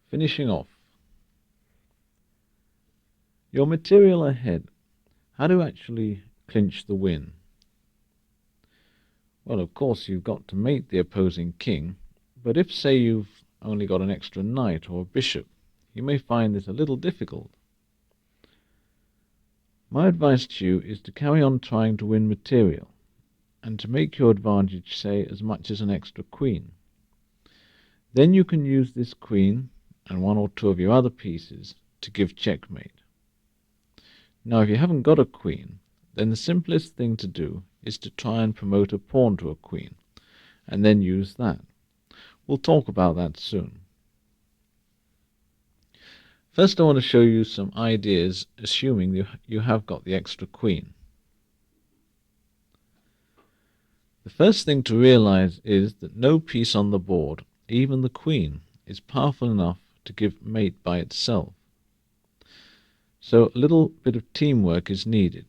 Finishing off. Your material ahead. How to actually clinch the win? Well, of course, you've got to mate the opposing king, but if, say, you've only got an extra knight or a bishop, you may find this a little difficult. My advice to you is to carry on trying to win material, and to make your advantage, say, as much as an extra queen. Then you can use this queen and one or two of your other pieces to give checkmate. Now, if you haven't got a queen, then the simplest thing to do is to try and promote a pawn to a queen, and then use that. We'll talk about that soon. First, I want to show you some ideas, assuming you have got the extra queen. The first thing to realize is that no piece on the board, even the queen, is powerful enough to give mate by itself. So a little bit of teamwork is needed.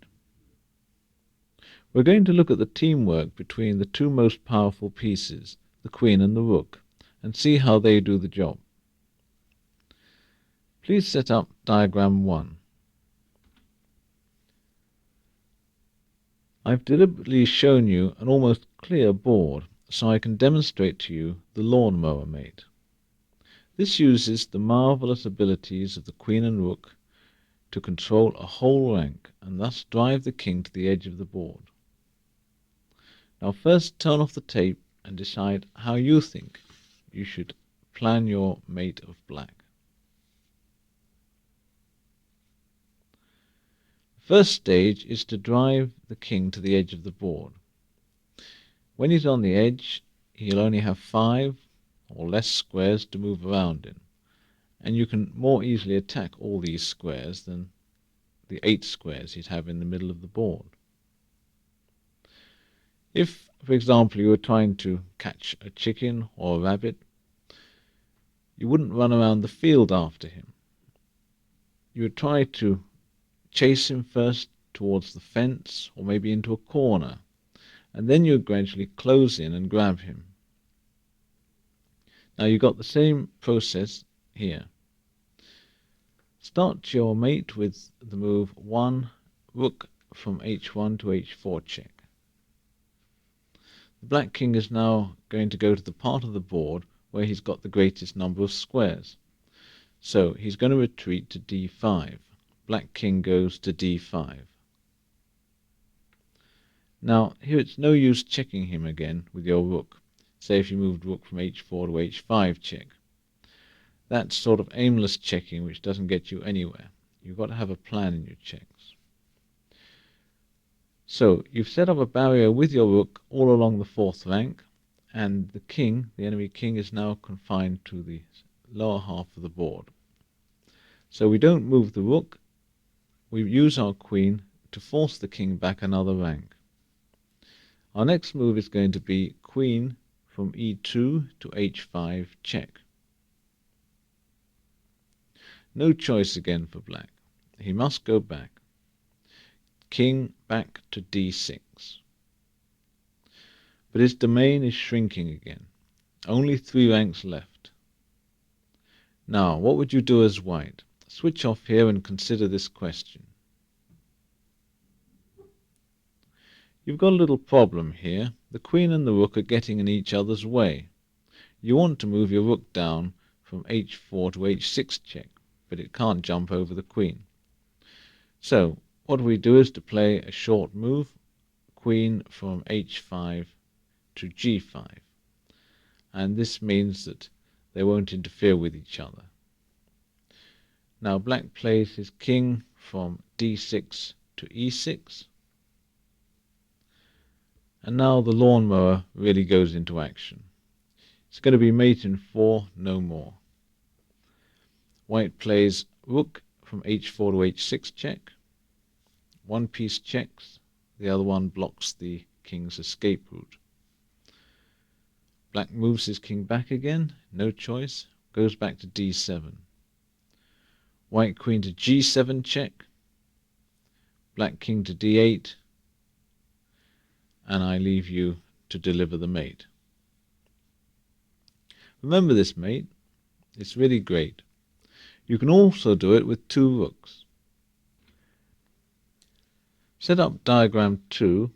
We're going to look at the teamwork between the two most powerful pieces, the queen and the rook, and see how they do the job. Please set up diagram 1. I've deliberately shown you an almost clear board so I can demonstrate to you the lawnmower mate. This uses the marvellous abilities of the queen and rook to control a whole rank and thus drive the king to the edge of the board. Now first turn off the tape and decide how you think you should plan your mate of black. The first stage is to drive the king to the edge of the board. When he's on the edge, he'll only have 5 or less squares to move around in, and you can more easily attack all these squares than the 8 squares he'd have in the middle of the board. If, for example, you were trying to catch a chicken or a rabbit, you wouldn't run around the field after him. You would try to chase him first towards the fence or maybe into a corner, and then you would gradually close in and grab him. Now you've got the same process here. Start your mate with the move 1, rook from h1 to h4 check. The black king is now going to go to the part of the board where he's got the greatest number of squares. So he's going to retreat to d5. Black king goes to d5. Now here it's no use checking him again with your rook. Say if you moved rook from h4 to h5 check. That's sort of aimless checking which doesn't get you anywhere. You've got to have a plan in your checks. So you've set up a barrier with your rook all along the 4th rank, and the king, the enemy king, is now confined to the lower half of the board. So we don't move the rook, we use our queen to force the king back another rank. Our next move is going to be queen from e2 to h5 check. No choice again for black. He must go back. King back to d6. But his domain is shrinking again. Only 3 ranks left. Now, what would you do as white? Switch off here and consider this question. You've got a little problem here. The queen and the rook are getting in each other's way. You want to move your rook down from h4 to h6 check, but it can't jump over the queen. So, what we do is to play a short move, queen from h5 to g5. And this means that they won't interfere with each other. Now black plays his king from d6 to e6. And now the lawnmower really goes into action. It's going to be mate in 4, no more. White plays rook from h4 to h6 check. One piece checks, the other one blocks the king's escape route. Black moves his king back again, no choice, goes back to d7. White queen to g7 check. Black king to d8. And I leave you to deliver the mate. Remember this, mate. It's really great. You can also do it with 2 rooks. Set up diagram 2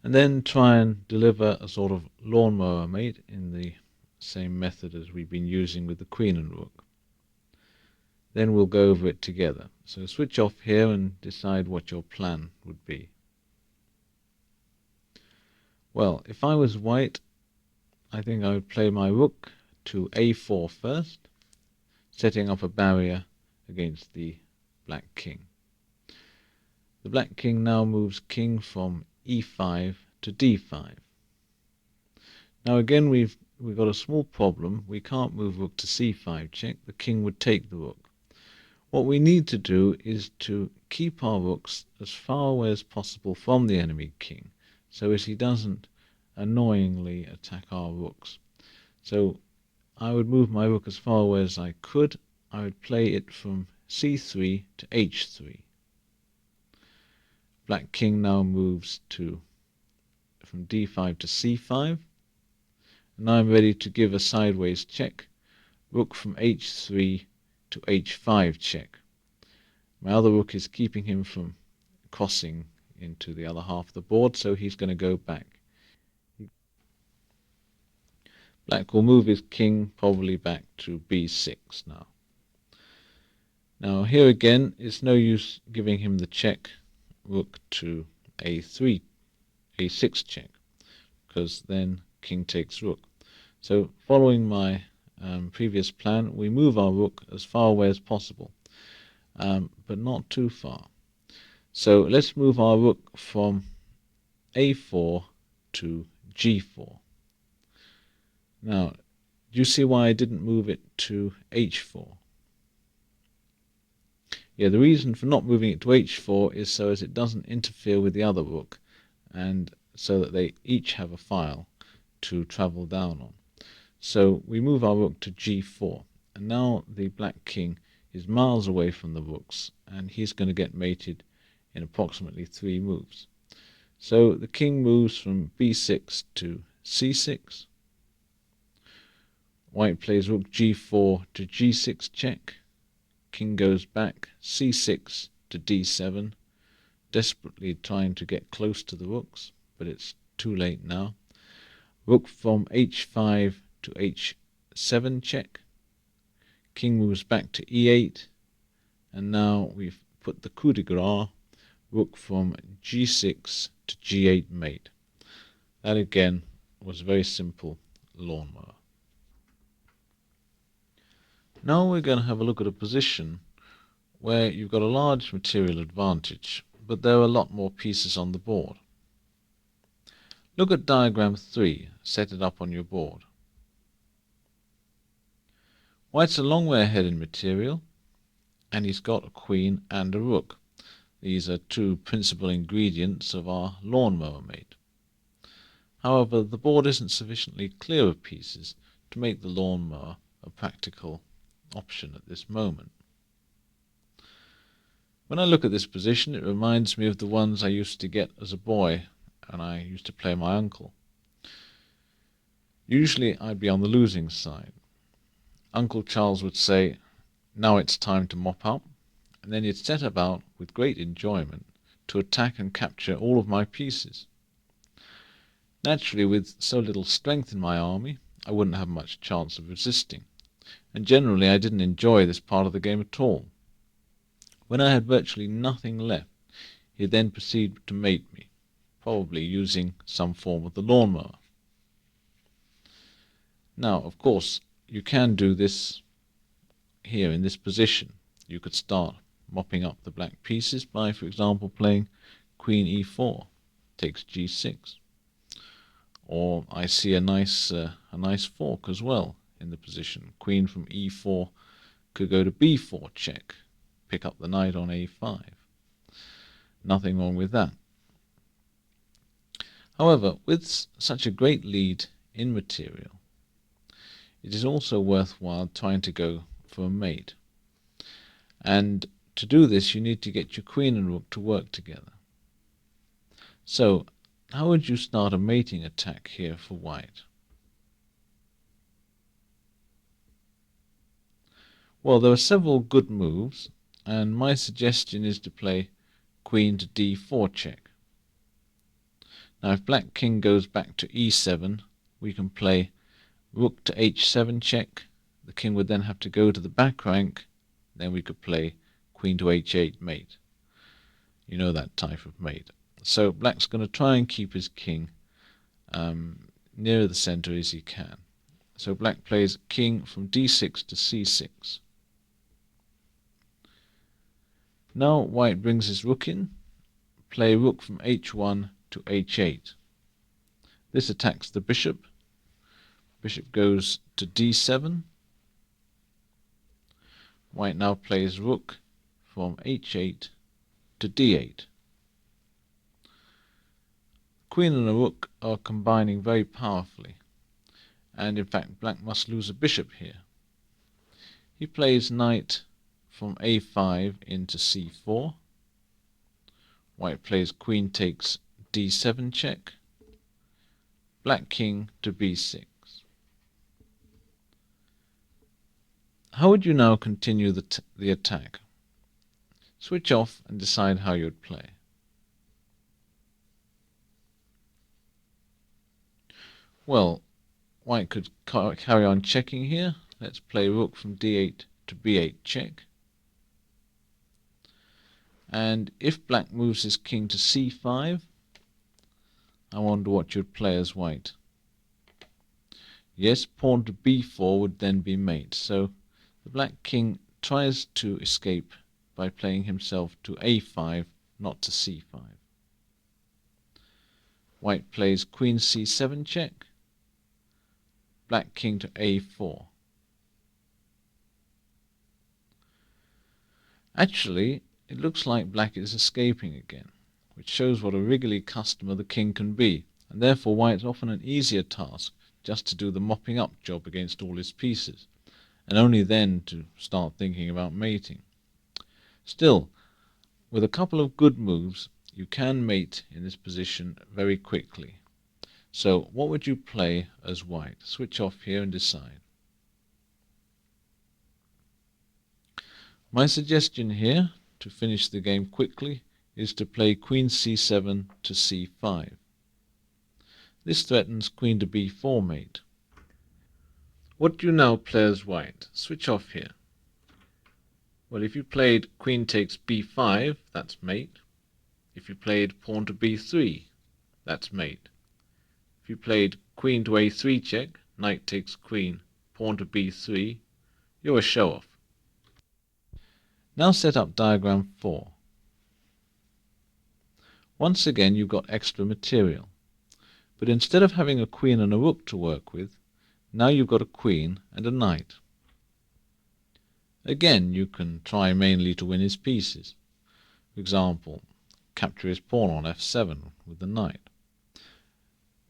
and then try and deliver a sort of lawnmower mate in the same method as we've been using with the queen and rook. Then we'll go over it together. So switch off here and decide what your plan would be. Well, if I was white, I think I would play my rook to a4 first, setting up a barrier against the black king. The black king now moves king from e5 to d5. Now again we've got a small problem. We can't move rook to c5 check. The king would take the rook. What we need to do is to keep our rooks as far away as possible from the enemy king, so as he doesn't annoyingly attack our rooks. So I would move my rook as far away as I could. I would play it from c3 to h3. Black king now moves from d5 to c5. And now I'm ready to give a sideways check. Rook from h3 to h5 check. My other rook is keeping him from crossing into the other half of the board, so he's going to go back. Black will move his king probably back to b6 now. Now here again, it's no use giving him the check rook to a6 check, because then king takes rook. So following my previous plan, we move our rook as far away as possible, but not too far. So let's move our rook from a4 to g4. Now, do you see why I didn't move it to h4? Yeah, the reason for not moving it to h4 is so as it doesn't interfere with the other rook, and so that they each have a file to travel down on. So we move our rook to g4, and now the black king is miles away from the rooks, and he's going to get mated in approximately 3 moves. So the king moves from b6 to c6. White plays rook g4 to g6 check. King goes back, c6 to d7, desperately trying to get close to the rooks, but it's too late now. Rook from h5 to h7 check. King moves back to e8, and now we've put the coup de grace, rook from g6 to g8 mate. That again was a very simple lawnmower. Now we're going to have a look at a position where you've got a large material advantage, but there are a lot more pieces on the board. Look at diagram 3, set it up on your board. White's a long way ahead in material, and he's got a queen and a rook. These are 2 principal ingredients of our lawnmower mate. However, the board isn't sufficiently clear of pieces to make the lawnmower a practical option at this moment. When I look at this position, it reminds me of the ones I used to get as a boy, and I used to play my uncle. Usually I'd be on the losing side. Uncle Charles would say, "Now it's time to mop up," and then he'd set about, with great enjoyment, to attack and capture all of my pieces. Naturally, with so little strength in my army, I wouldn't have much chance of resisting, and generally I didn't enjoy this part of the game at all. When I had virtually nothing left, he'd then proceed to mate me, probably using some form of the lawnmower. Now, of course, you can do this here in this position. You could start mopping up the black pieces by, for example, playing queen e4, takes g6. Or I see a nice fork as well in the position. Queen from e4 could go to b4 check, pick up the knight on a5. Nothing wrong with that. However, with such a great lead in material, it is also worthwhile trying to go for a mate. And to do this, you need to get your queen and rook to work together. So, how would you start a mating attack here for white? Well, there are several good moves, and my suggestion is to play queen to d4 check. Now if black king goes back to e7, we can play rook to h7 check. The king would then have to go to the back rank. Then we could play queen to h8 mate. You know that type of mate. So black's going to try and keep his king nearer the center as he can. So black plays king from d6 to c6. Now white brings his rook in. Play rook from h1 to h8. This attacks the bishop. Bishop goes to d7. White now plays rook from h8 to d8. Queen and a rook are combining very powerfully, and in fact black must lose a bishop here. He plays knight from a5 into c4. White plays queen takes d7 check. Black king to b6. How would you now continue the attack? Switch off and decide how you'd play. Well, white could carry on checking here. Let's play rook from d8 to b8 check. And if black moves his king to c5, I wonder what you'd play as white. Yes, pawn to b4 would then be mate. So the black king tries to escape by playing himself to a5, not to c5. White plays queen c7 check. Black king to a4. Actually, it looks like black is escaping again, which shows what a wriggly customer the king can be, and therefore white's often an easier task just to do the mopping up job against all his pieces, and only then to start thinking about mating. Still, with a couple of good moves, you can mate in this position very quickly. So what would you play as white? Switch off here and decide. My suggestion here, to finish the game quickly, is to play queen c7 to c5. This threatens queen to b4 mate. What do you now play as white? Switch off here. Well, if you played queen takes b5, that's mate. If you played pawn to b3, that's mate. If you played queen to a3 check, knight takes queen, pawn to b3, you're a show-off. Now set up diagram 4. Once again you've got extra material, but instead of having a queen and a rook to work with, now you've got a queen and a knight. Again, you can try mainly to win his pieces. For example, capture his pawn on f7 with the knight.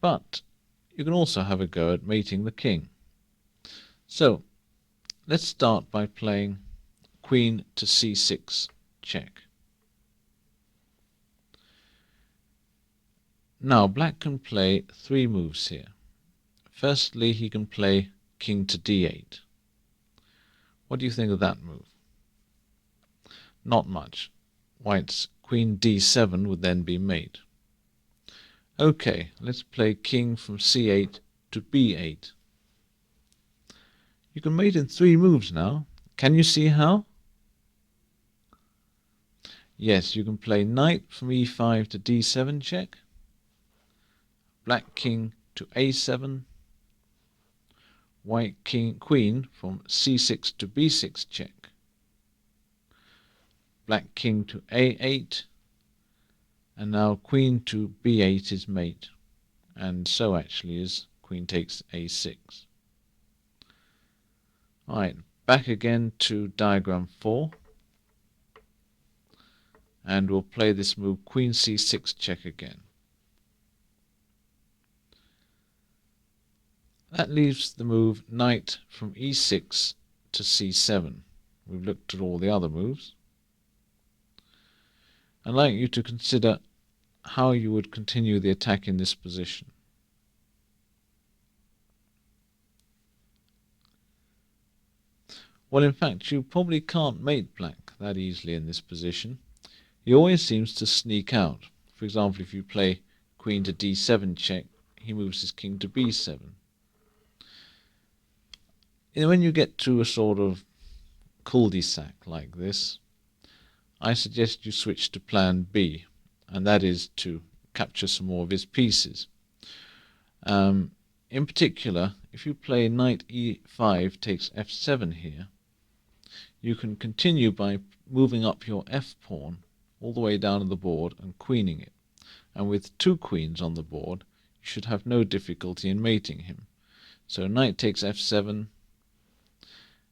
But you can also have a go at mating the king. So let's start by playing queen to c6 check. Now black can play 3 moves here. Firstly, he can play king to d8. What do you think of that move? Not much. White's queen d7 would then be mate. Okay, let's play king from c8 to b8. You can mate in 3 moves now. Can you see how? Yes, you can play knight from e5 to d7 check. Black king to a7. White queen from c6 to b6 check. Black king to a8. And now queen to b8 is mate. And so actually is queen takes a6. Alright, back again to diagram 4. And we'll play this move queen c6 check again. That leaves the move knight from e6 to c7. We've looked at all the other moves. I'd like you to consider how you would continue the attack in this position. Well, in fact, you probably can't mate black that easily in this position. He always seems to sneak out. For example, if you play queen to d7 check, he moves his king to b7. And when you get to a sort of cul-de-sac like this, I suggest you switch to plan B, and that is to capture some more of his pieces. In particular, if you play knight e5 takes f7 here, you can continue by moving up your f-pawn all the way down to the board and queening it. And with two queens on the board, you should have no difficulty in mating him. So knight takes f7,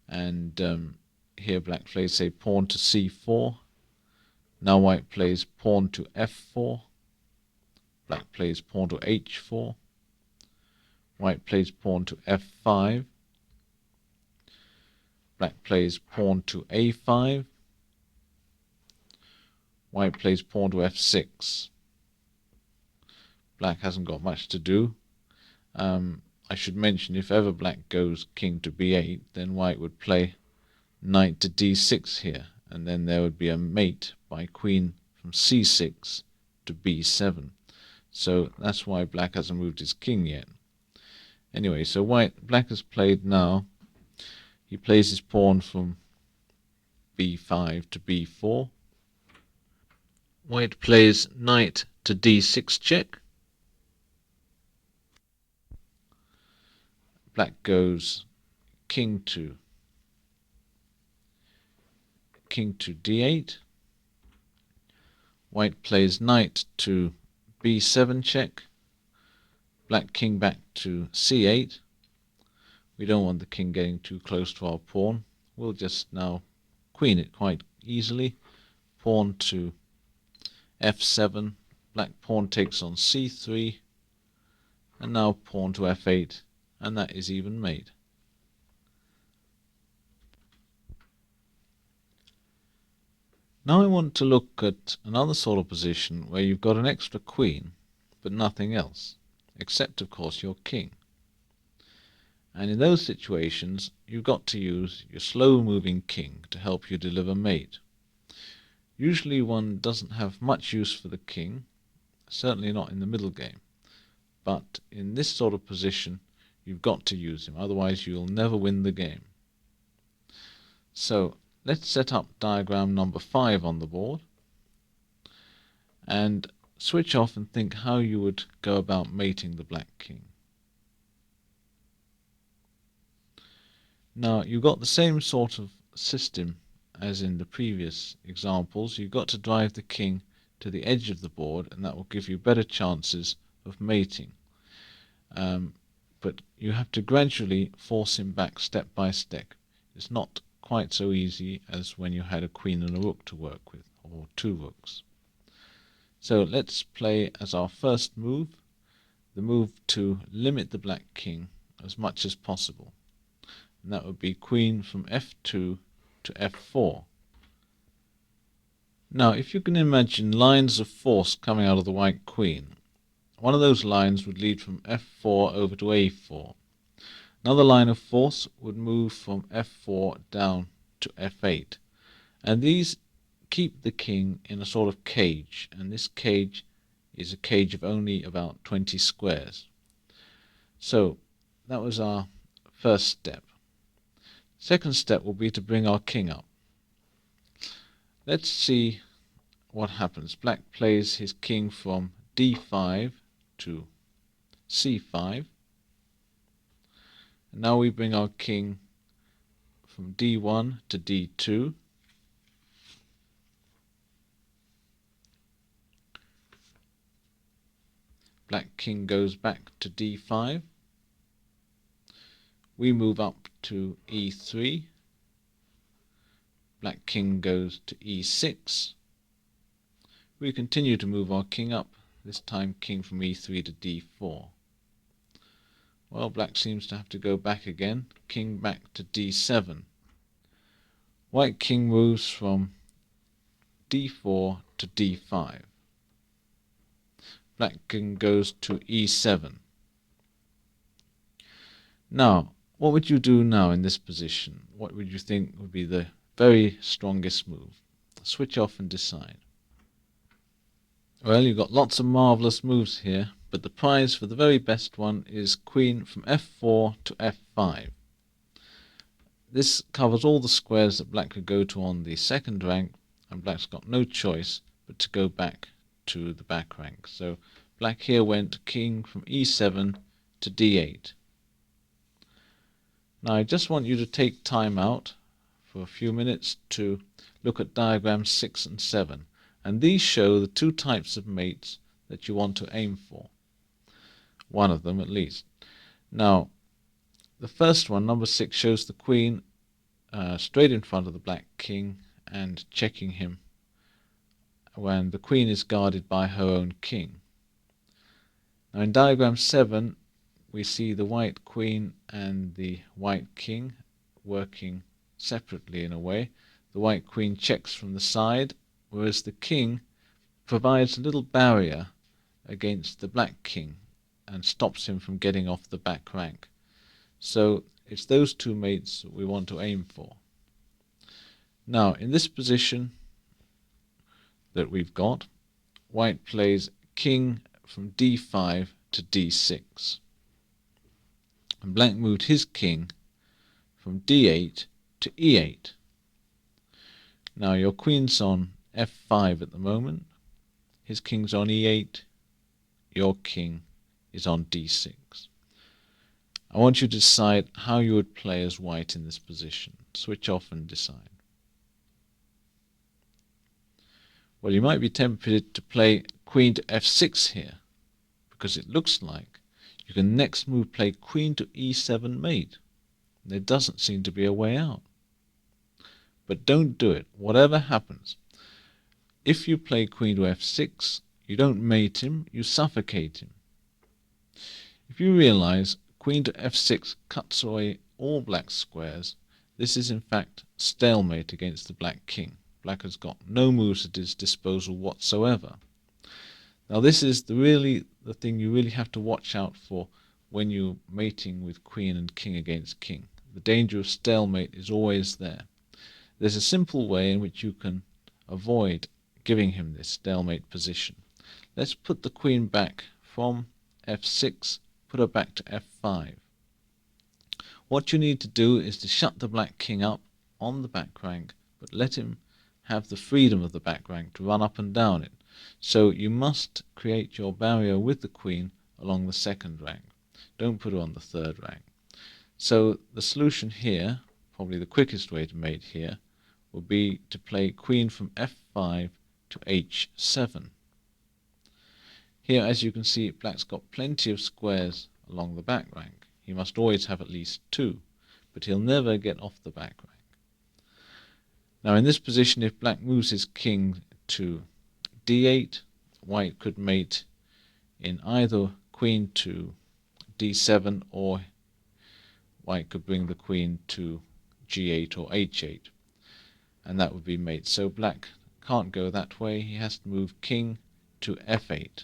and here black plays, say, pawn to c4. Now white plays pawn to f4. Black plays pawn to h4. White plays pawn to f5. Black plays pawn to a5. White plays pawn to f6. Black hasn't got much to do. I should mention, if ever black goes king to b8, then white would play knight to d6 here, and then there would be a mate by queen from c6 to b7. So that's why black hasn't moved his king yet. Anyway, so black has played now. He plays his pawn from b5 to b4. White plays knight to d6 check. Black goes king to d8. White plays knight to b7 check. Black king back to c8. We don't want the king getting too close to our pawn. We'll just now queen it quite easily. Pawn to f7. Black pawn takes on c3. And now pawn to f8. And that is even mate. Now I want to look at another sort of position where you've got an extra queen, but nothing else, except of course your king. And in those situations, you've got to use your slow-moving king to help you deliver mate. Usually one doesn't have much use for the king, certainly not in the middle game, but in this sort of position, you've got to use him, otherwise you'll never win the game. So let's set up diagram number 5 on the board and switch off and think how you would go about mating the black king. Now you've got the same sort of system as in the previous examples. You've got to drive the king to the edge of the board, and that will give you better chances of mating. But you have to gradually force him back step by step. It's not quite so easy as when you had a queen and a rook to work with, or two rooks. So let's play as our first move, the move to limit the black king as much as possible. And that would be queen from f2 to f4. Now, if you can imagine lines of force coming out of the white queen, one of those lines would lead from f4 over to a4. Another line of force would move from f4 down to f8. And these keep the king in a sort of cage, and this cage is a cage of only about 20 squares. So that was our first step. Second step will be to bring our king up. Let's see what happens. Black plays his king from d5 to c5. And now we bring our king from d1 to d2. Black king goes back to d5. We move up to e3. Black king goes to e6. We continue to move our king up, this time king from e3 to d4. Well, black seems to have to go back again. King back to d7. White king moves from d4 to d5. Black king goes to e7. Now, What would you do now in this position? What would you think would be the very strongest move? Switch off and decide. Well, you've got lots of marvellous moves here, but the prize for the very best one is queen from f4 to f5. This covers all the squares that black could go to on the second rank, and black's got no choice but to go back to the back rank. So black here went king from e7 to d8. Now I just want you to take time out for a few minutes to look at diagrams 6 and 7, and these show the two types of mates that you want to aim for. One of them at least. Now the first one, number 6, shows the queen straight in front of the black king and checking him when the queen is guarded by her own king. Now in diagram 7 we see the white queen and the white king working separately in a way. The white queen checks from the side, whereas the king provides a little barrier against the black king and stops him from getting off the back rank. So it's those two mates that we want to aim for. Now in this position that we've got, white plays king from d5 to d6. And black moved his king from d8 to e8. Now your queen's on f5 at the moment, his king's on e8, your king is on d6. I want you to decide how you would play as white in this position. Switch off and decide. Well, you might be tempted to play queen to f6 here, because it looks like you can next move play queen to e7 mate. There doesn't seem to be a way out. But don't do it, whatever happens. If you play queen to f6, you don't mate him, you suffocate him. If you realize queen to f6 cuts away all black squares, this is in fact stalemate against the black king. Black has got no moves at his disposal whatsoever. Now this is the thing you really have to watch out for when you're mating with queen and king against king. The danger of stalemate is always there. There's a simple way in which you can avoid giving him this stalemate position. Let's put the queen back from f6, put her back to f5. What you need to do is to shut the black king up on the back rank, but let him have the freedom of the back rank to run up and down it. So you must create your barrier with the queen along the second rank. Don't put her on the third rank. So the solution here, probably the quickest way to mate here, would be to play queen from f5 to h7. Here, as you can see, black's got plenty of squares along the back rank. He must always have at least 2, but he'll never get off the back rank. Now in this position, if black moves his king to d8, white could mate in either queen to d7, or white could bring the queen to g8 or h8, and that would be mate. So black can't go that way, he has to move king to f8.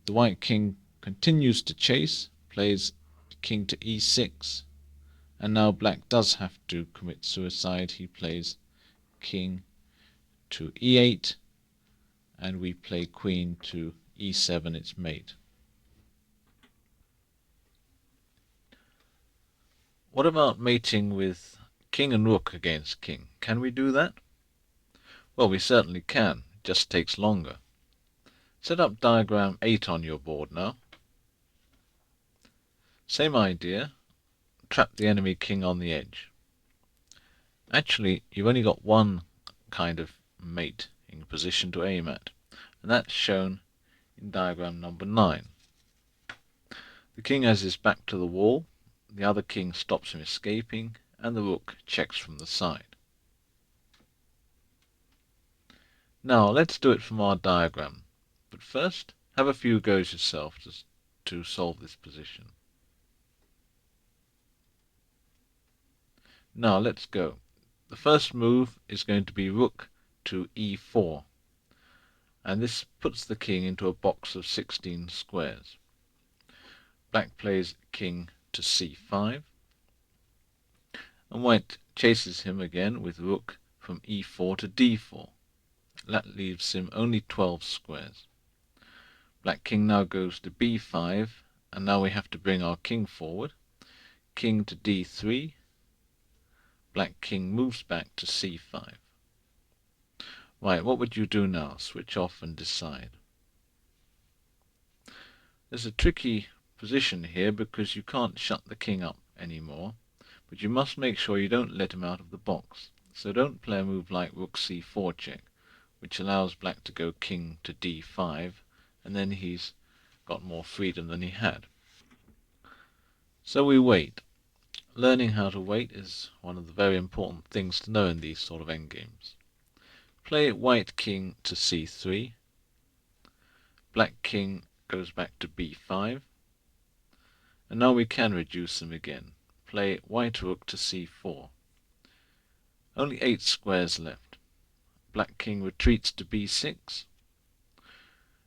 The white king continues to chase, plays king to e6, and now black does have to commit suicide. He plays king to e8, and we play queen to e7, its mate. What about mating with king and rook against king? Can we do that? Well, we certainly can. It just takes longer. Set up diagram 8 on your board now. Same idea. Trap the enemy king on the edge. Actually, you've only got one kind of mate in position to aim at, and that's shown in diagram number 9. The king has his back to the wall, the other king stops him escaping, and the rook checks from the side. Now let's do it from our diagram, but first have a few goes yourself to solve this position. Now let's go. The first move is going to be rook to e4, and this puts the king into a box of 16 squares. Black plays king to c5, and white chases him again with rook from e4 to d4. That leaves him only 12 squares. Black king now goes to b5, and now we have to bring our king forward. King to d3. Black king moves back to c5. Right, what would you do now? Switch off and decide. There's a tricky position here because you can't shut the king up anymore, but you must make sure you don't let him out of the box. So don't play a move like rook c4 check, which allows black to go king to d5, and then he's got more freedom than he had. So we wait. Learning how to wait is one of the very important things to know in these sort of endgames. Play white king to c3. Black king goes back to b5. And now we can reduce them again. Play white rook to c4. Only 8 squares left. Black king retreats to b6.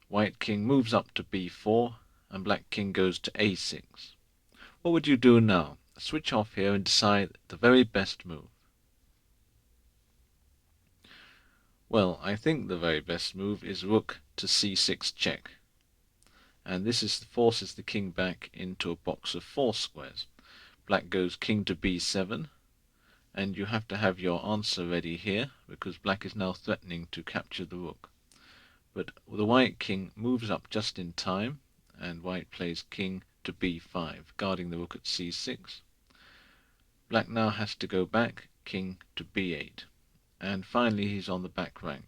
White king moves up to b4, and black king goes to a6. What would you do now? Switch off here and decide the very best move. Well, I think the very best move is rook to c6 check. And this forces the king back into a box of 4 squares. Black goes king to b7, and you have to have your answer ready here, because black is now threatening to capture the rook. But the white king moves up just in time, and white plays king to b5, guarding the rook at c6. Black now has to go back, king to b8, and finally he's on the back rank.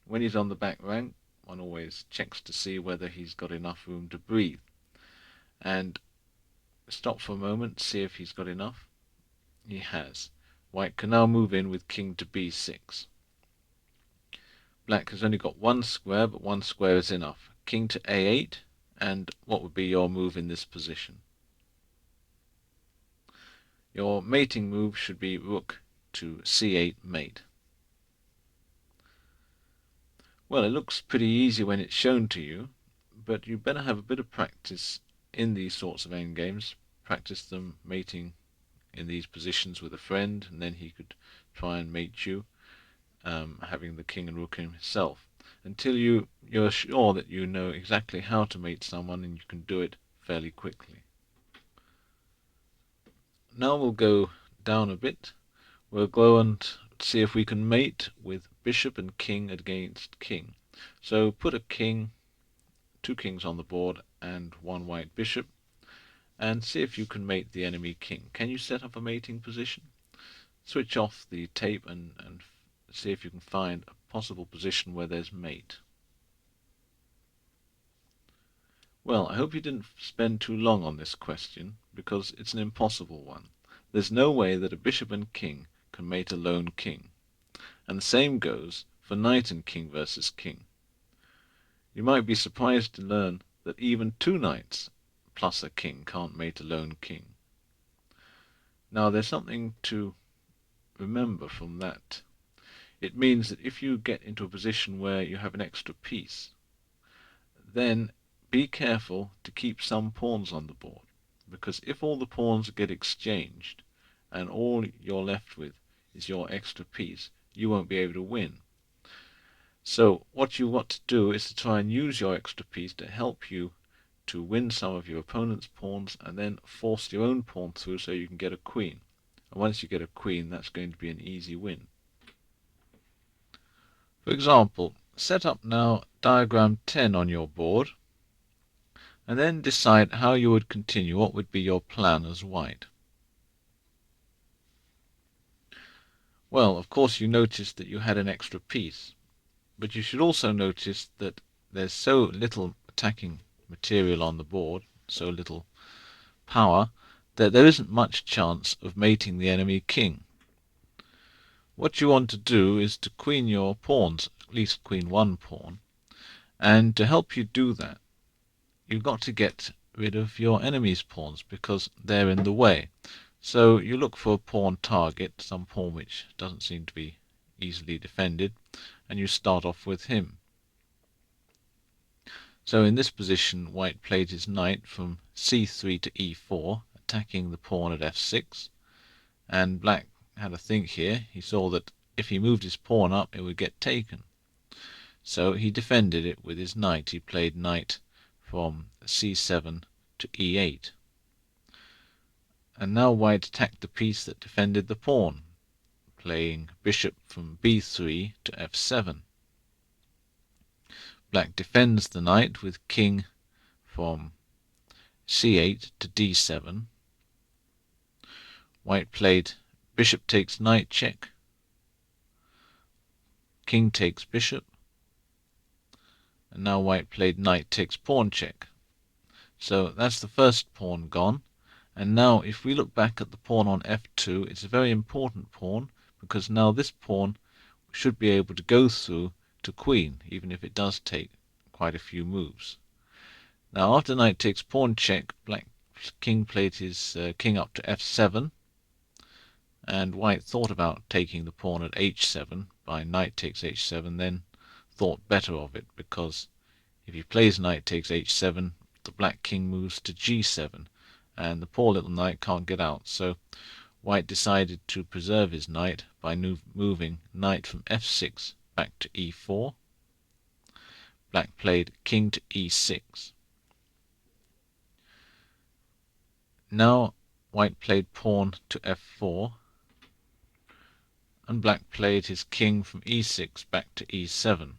When he's on the back rank, one always checks to see whether he's got enough room to breathe, and stop for a moment, see if he's got enough. He has. White can now move in with king to b6. Black has only got 1 square, but 1 square is enough. King to a8, and what would be your move in this position? Your mating move should be rook to c8 mate. Well, it looks pretty easy when it's shown to you, but you better have a bit of practice in these sorts of endgames. Practice them mating in these positions with a friend, and then he could try and mate you, having the king and rook himself, until you're sure that you know exactly how to mate someone and you can do it fairly quickly. Now we'll go down a bit. We'll go and see if we can mate with bishop and king against king. So put a king, 2 kings on the board and 1 white bishop, and see if you can mate the enemy king. Can you set up a mating position? Switch off the tape and see if you can find a possible position where there's mate. Well, I hope you didn't spend too long on this question, because it's an impossible one. There's no way that a bishop and king can mate a lone king, and the same goes for knight and king versus king. You might be surprised to learn that even 2 knights plus a king can't mate a lone king. Now there's something to remember from that. It means that if you get into a position where you have an extra piece, then be careful to keep some pawns on the board, because if all the pawns get exchanged and all you're left with is your extra piece, you won't be able to win. So what you want to do is to try and use your extra piece to help you to win some of your opponent's pawns, and then force your own pawn through so you can get a queen. And once you get a queen, that's going to be an easy win. For example, set up now diagram 10 on your board, and then decide how you would continue. What would be your plan as white? Well, of course you noticed that you had an extra piece, but you should also notice that there's so little attacking material on the board, so little power, that there isn't much chance of mating the enemy king. What you want to do is to queen your pawns, at least queen 1 pawn, and to help you do that, you've got to get rid of your enemy's pawns because they're in the way. So you look for a pawn target, some pawn which doesn't seem to be easily defended, and you start off with him. So in this position, white played his knight from c3 to e4, attacking the pawn at f6. and black had a think here. He saw that if he moved his pawn up, it would get taken. So he defended it with his knight. He played knight from c7 to e8. And now white attacked the piece that defended the pawn, playing bishop from b3 to f7. Black defends the knight with king from c8 to d7. White played bishop takes knight check, king takes bishop, and now white played knight takes pawn check. So that's the first pawn gone. And now if we look back at the pawn on f2, it's a very important pawn, because now this pawn should be able to go through to queen, even if it does take quite a few moves. Now after knight takes pawn check, black king played his king up to f7, and white thought about taking the pawn at h7 by knight takes h7, then thought better of it, because if he plays knight takes h7, the black king moves to g7, and the poor little knight can't get out. So white decided to preserve his knight by moving knight from f6 back to e4. Black played king to e6. Now white played pawn to f4, and black played his king from e6 back to e7.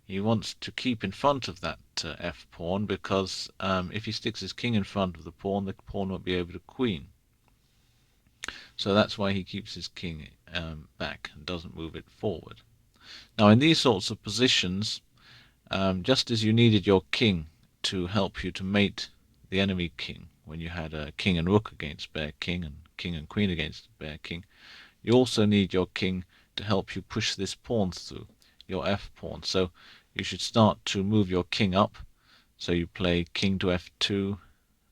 He wants to keep in front of that f pawn, because if he sticks his king in front of the pawn won't be able to queen. So that's why he keeps his king back and doesn't move it forward. Now in these sorts of positions, just as you needed your king to help you to mate the enemy king when you had a king and rook against bear king and queen against bear king, you also need your king to help you push this pawn through, your f pawn. So you should start to move your king up. So you play king to f2,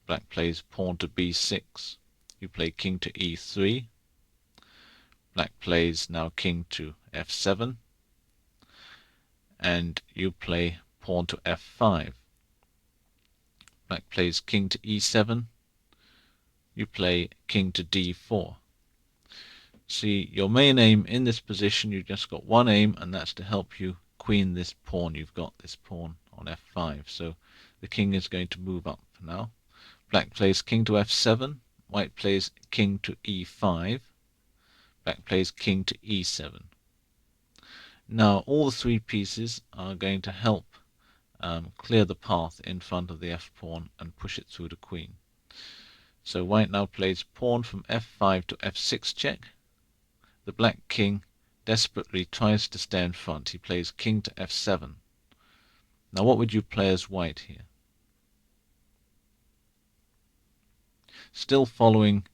black plays pawn to b6, you play king to e3, black plays now king to f7, and you play pawn to f5. Black plays king to e7, you play king to d4. See, your main aim in this position, you've just got one aim, and that's to help you queen this pawn. You've got this pawn on f5, so the king is going to move up now. Black plays king to f7, white plays king to e5, black plays king to e7. Now all the three pieces are going to help clear the path in front of the f-pawn and push it through to queen. So white now plays pawn from f5 to f6 check. The black king desperately tries to stay in front. He plays king to f7. Now what would you play as white here? Still following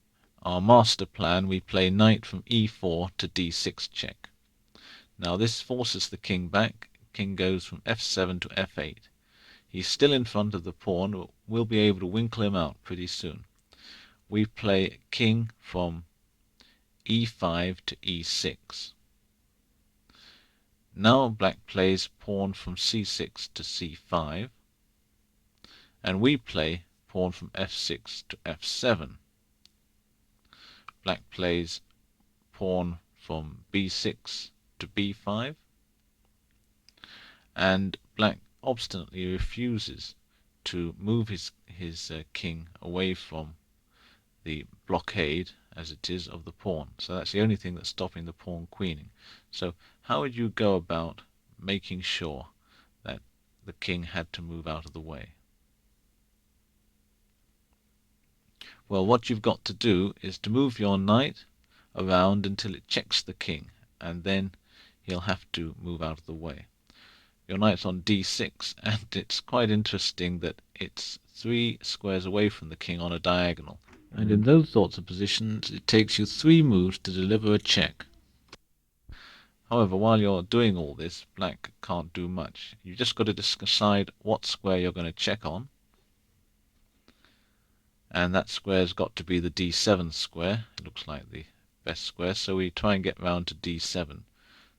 our master plan, we play knight from e4 to d6 check. Now this forces the king back. King goes from f7 to f8. He's still in front of the pawn, but we'll be able to winkle him out pretty soon. We play king from e5 to e6. Now black plays pawn from c6 to c5, and we play pawn from f6 to f7. Black plays pawn from b6 to b5, and black obstinately refuses to move his king away from the blockade, as it is, of the pawn. So that's the only thing that's stopping the pawn queening. So how would you go about making sure that the king had to move out of the way? Well, what you've got to do is to move your knight around until it checks the king, and then he'll have to move out of the way. Your knight's on d6, and it's quite interesting that it's 3 squares away from the king on a diagonal. And in those sorts of positions, it takes you 3 moves to deliver a check. However, while you're doing all this, black can't do much. You've just got to decide what square you're going to check on. And that square's got to be the d7 square. It looks like the best square, so we try and get round to d7.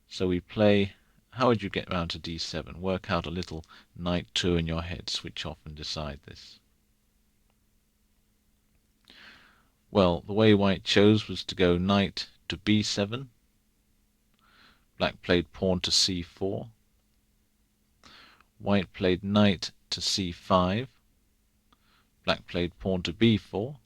So we play... How would you get round to d7? Work out a little knight 2 in your head. Switch off and decide this. Well, the way white chose was to go knight to b7. Black played pawn to c4. White played knight to c5. Black played pawn to b4.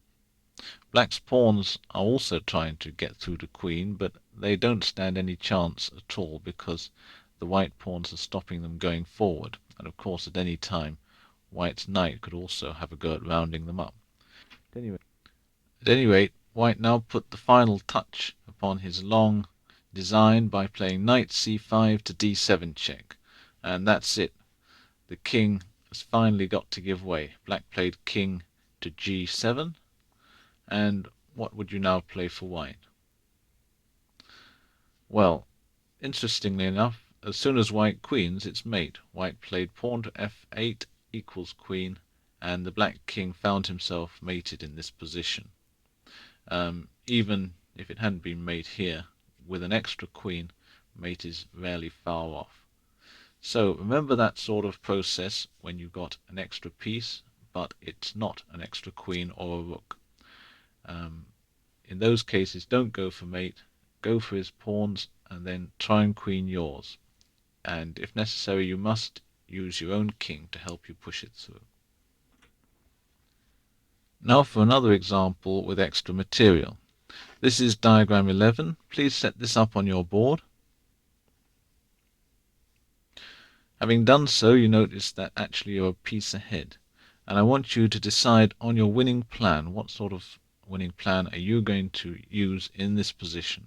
Black's pawns are also trying to get through to queen, but they don't stand any chance at all because the white pawns are stopping them going forward, and of course at any time white's knight could also have a go at rounding them up. At any rate, white now put the final touch upon his long design by playing knight c5 to d7 check, and that's it. The king has finally got to give way. Black played king to g7, and what would you now play for white? Well, interestingly enough, as soon as white queens, it's mate. White played pawn to f8 equals queen, and the black king found himself mated in this position. Even if it hadn't been mate here, with an extra queen, mate is rarely far off. So remember that sort of process when you've got an extra piece, but it's not an extra queen or a rook. In those cases, don't go for mate, go for his pawns, and then try and queen yours. And if necessary, you must use your own king to help you push it through. Now for another example with extra material. This is diagram 11. Please set this up on your board. Having done so, you notice that actually you're a piece ahead. And I want you to decide on your winning plan. What sort of winning plan are you going to use in this position?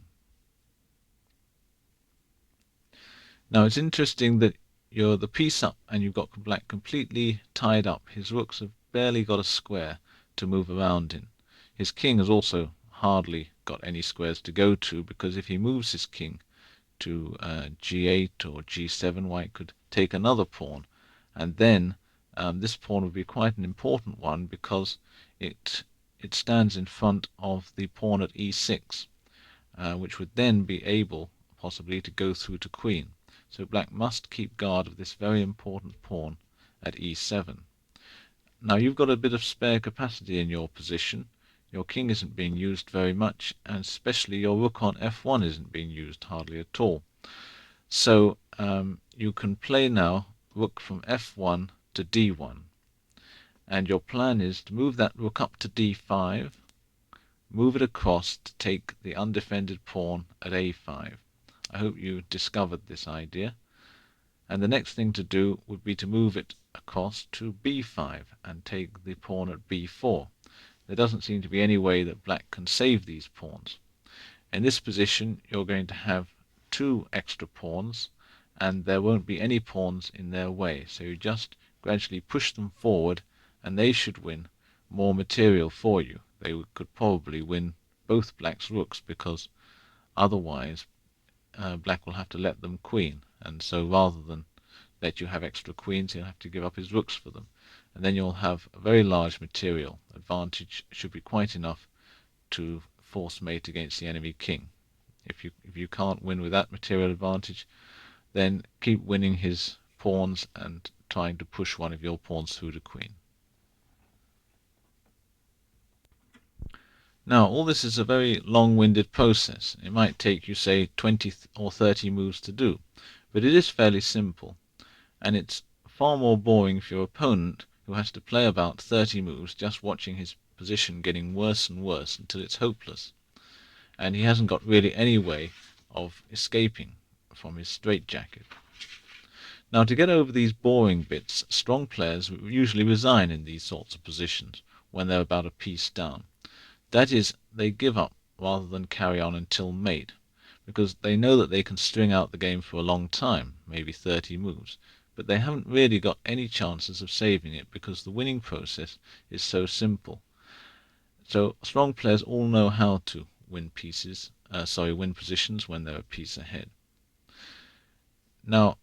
Now it's interesting that you're the piece up and you've got black completely tied up. His rooks have barely got a square to move around in. His king has also hardly got any squares to go to, because if he moves his king to g8 or g7, white could take another pawn, and then this pawn would be quite an important one because it stands in front of the pawn at e6, which would then be able possibly to go through to queen. So black must keep guard of this very important pawn at e7. Now you've got a bit of spare capacity in your position. Your king isn't being used very much, and especially your rook on f1 isn't being used hardly at all. So you can play now rook from f1 to d1. And your plan is to move that rook up to d5, move it across to take the undefended pawn at a5. I hope you discovered this idea. And the next thing to do would be to move it across to b5 and take the pawn at b4. There doesn't seem to be any way that black can save these pawns. In this position, you're going to have two extra pawns, and there won't be any pawns in their way. So you just gradually push them forward, and they should win more material for you. They could probably win both black's rooks, because otherwise black will have to let them queen. And so rather than let you have extra queens, he'll have to give up his rooks for them. And then you'll have a very large material advantage. Should be quite enough to force mate against the enemy king. If you can't win with that material advantage, then keep winning his pawns and trying to push one of your pawns through to queen. Now all this is a very long-winded process. It might take you, say, 20 or 30 moves to do, but it is fairly simple, and it's far more boring for your opponent, who has to play about 30 moves just watching his position getting worse and worse until it's hopeless, and he hasn't got really any way of escaping from his straitjacket. Now to get over these boring bits, strong players usually resign in these sorts of positions when they're about a piece down. That is, they give up rather than carry on until mate, because they know that they can string out the game for a long time, maybe 30 moves, but they haven't really got any chances of saving it because the winning process is so simple. So strong players all know how to win win positions when they're a piece ahead. Now,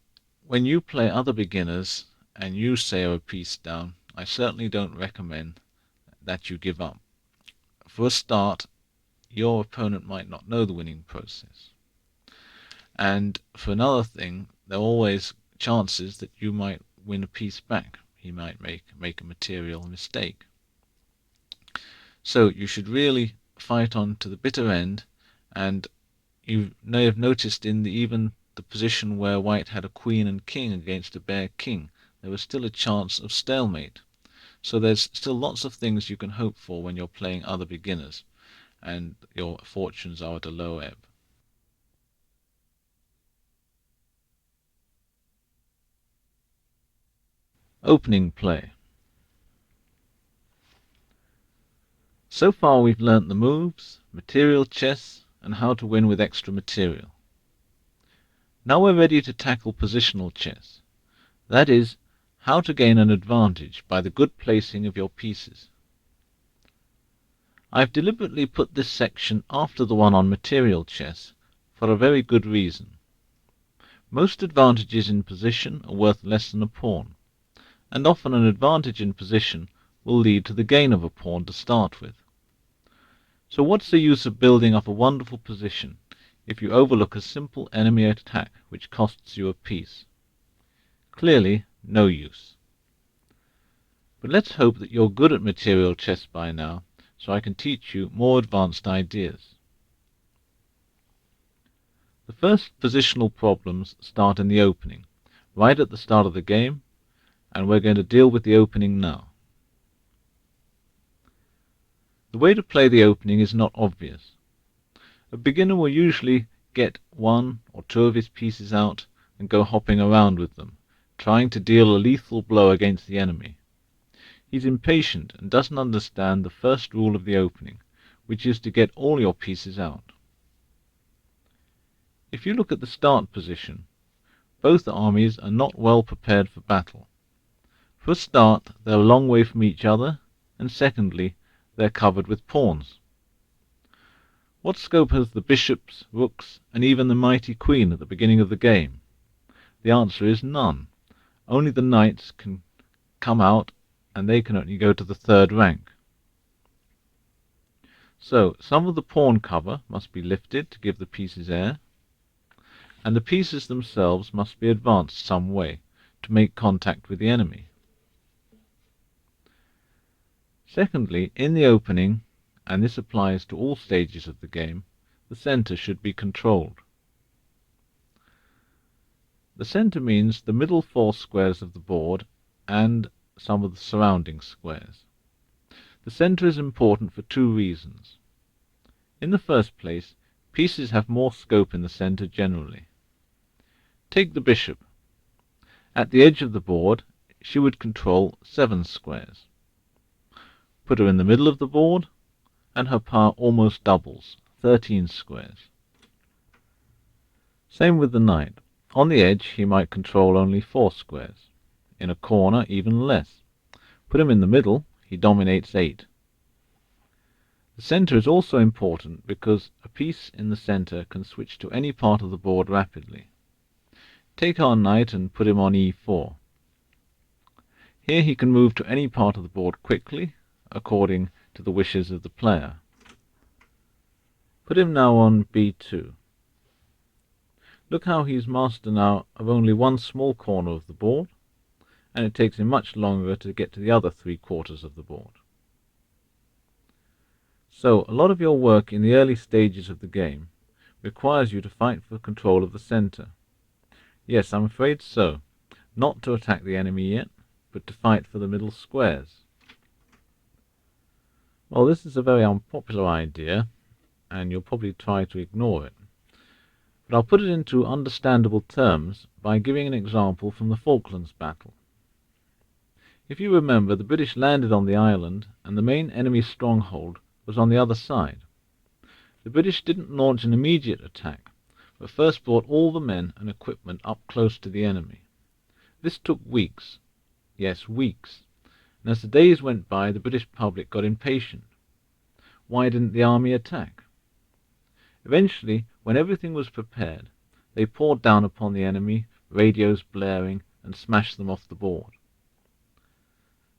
when you play other beginners and you say are a piece down, I certainly don't recommend that you give up. For a start, your opponent might not know the winning process. And for another thing, there are always chances that you might win a piece back. He might make a material mistake. So you should really fight on to the bitter end, and you may have noticed even the position where white had a queen and king against a bare king, there was still a chance of stalemate. So there's still lots of things you can hope for when you're playing other beginners, and your fortunes are at a low ebb. Opening play. So far we've learnt the moves, material chess, and how to win with extra material. Now we're ready to tackle positional chess. That is, how to gain an advantage by the good placing of your pieces. I've deliberately put this section after the one on material chess for a very good reason. Most advantages in position are worth less than a pawn, and often an advantage in position will lead to the gain of a pawn to start with. So what's the use of building up a wonderful position if you overlook a simple enemy attack which costs you a piece? Clearly, no use. But let's hope that you're good at material chess by now, so I can teach you more advanced ideas. The first positional problems start in the opening, right at the start of the game, and we're going to deal with the opening now. The way to play the opening is not obvious. A beginner will usually get one or two of his pieces out and go hopping around with them, trying to deal a lethal blow against the enemy. He's impatient and doesn't understand the first rule of the opening, which is to get all your pieces out. If you look at the start position, both armies are not well prepared for battle. For a start, they're a long way from each other, and secondly, they're covered with pawns. What scope has the bishops, rooks, and even the mighty queen at the beginning of the game? The answer is none. Only the knights can come out, and they can only go to the third rank. So some of the pawn cover must be lifted to give the pieces air, and the pieces themselves must be advanced some way to make contact with the enemy. Secondly, in the opening, and this applies to all stages of the game, the center should be controlled. The center means the middle 4 squares of the board and some of the surrounding squares. The center is important for 2 reasons. In the first place, pieces have more scope in the center generally. Take the bishop. At the edge of the board, she would control 7 squares. Put her in the middle of the board, and her power almost doubles, 13 squares. Same with the knight. On the edge he might control only 4 squares. In a corner even less. Put him in the middle, he dominates 8. The center is also important because a piece in the center can switch to any part of the board rapidly. Take our knight and put him on e4. Here he can move to any part of the board quickly, according to the wishes of the player. Put him now on b2. Look how he's master now of only one small corner of the board, and it takes him much longer to get to the other 3/4 of the board. So, a lot of your work in the early stages of the game requires you to fight for control of the center. Yes, I'm afraid so. Not to attack the enemy yet, but to fight for the middle squares. Well, this is a very unpopular idea, and you'll probably try to ignore it. But I'll put it into understandable terms by giving an example from the Falklands battle. If you remember, the British landed on the island, and the main enemy stronghold was on the other side. The British didn't launch an immediate attack, but first brought all the men and equipment up close to the enemy. This took weeks. Yes, weeks. And as the days went by, the British public got impatient. Why didn't the army attack? Eventually, when everything was prepared, they poured down upon the enemy, radios blaring, and smashed them off the board.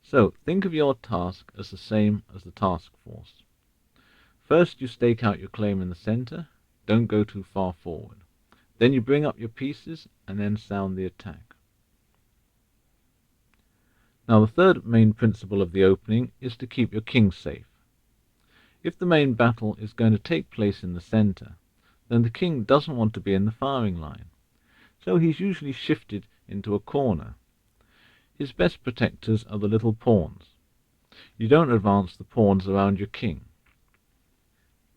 So, think of your task as the same as the task force. First you stake out your claim in the center, don't go too far forward. Then you bring up your pieces, and then sound the attack. Now the third main principle of the opening is to keep your king safe. If the main battle is going to take place in the centre, then the king doesn't want to be in the firing line, so he's usually shifted into a corner. His best protectors are the little pawns. You don't advance the pawns around your king.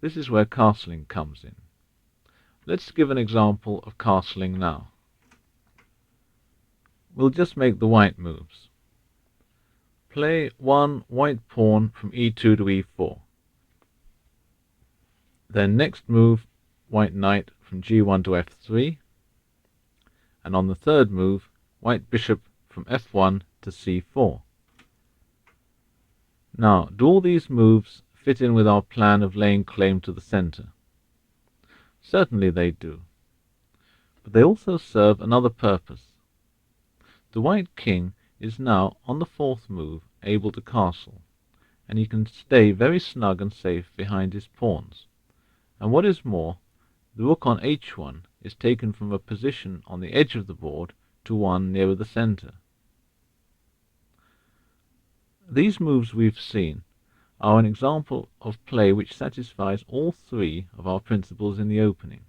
This is where castling comes in. Let's give an example of castling now. We'll just make the white moves. Play one white pawn from e2 to e4. Then next move, white knight from g1 to f3. And on the third move, white bishop from f1 to c4. Now, do all these moves fit in with our plan of laying claim to the centre? Certainly they do. But they also serve another purpose. The white king is now, on the fourth move, able to castle, and he can stay very snug and safe behind his pawns. And what is more, the rook on h1 is taken from a position on the edge of the board to one nearer the centre. These moves we've seen are an example of play which satisfies all three of our principles in the opening.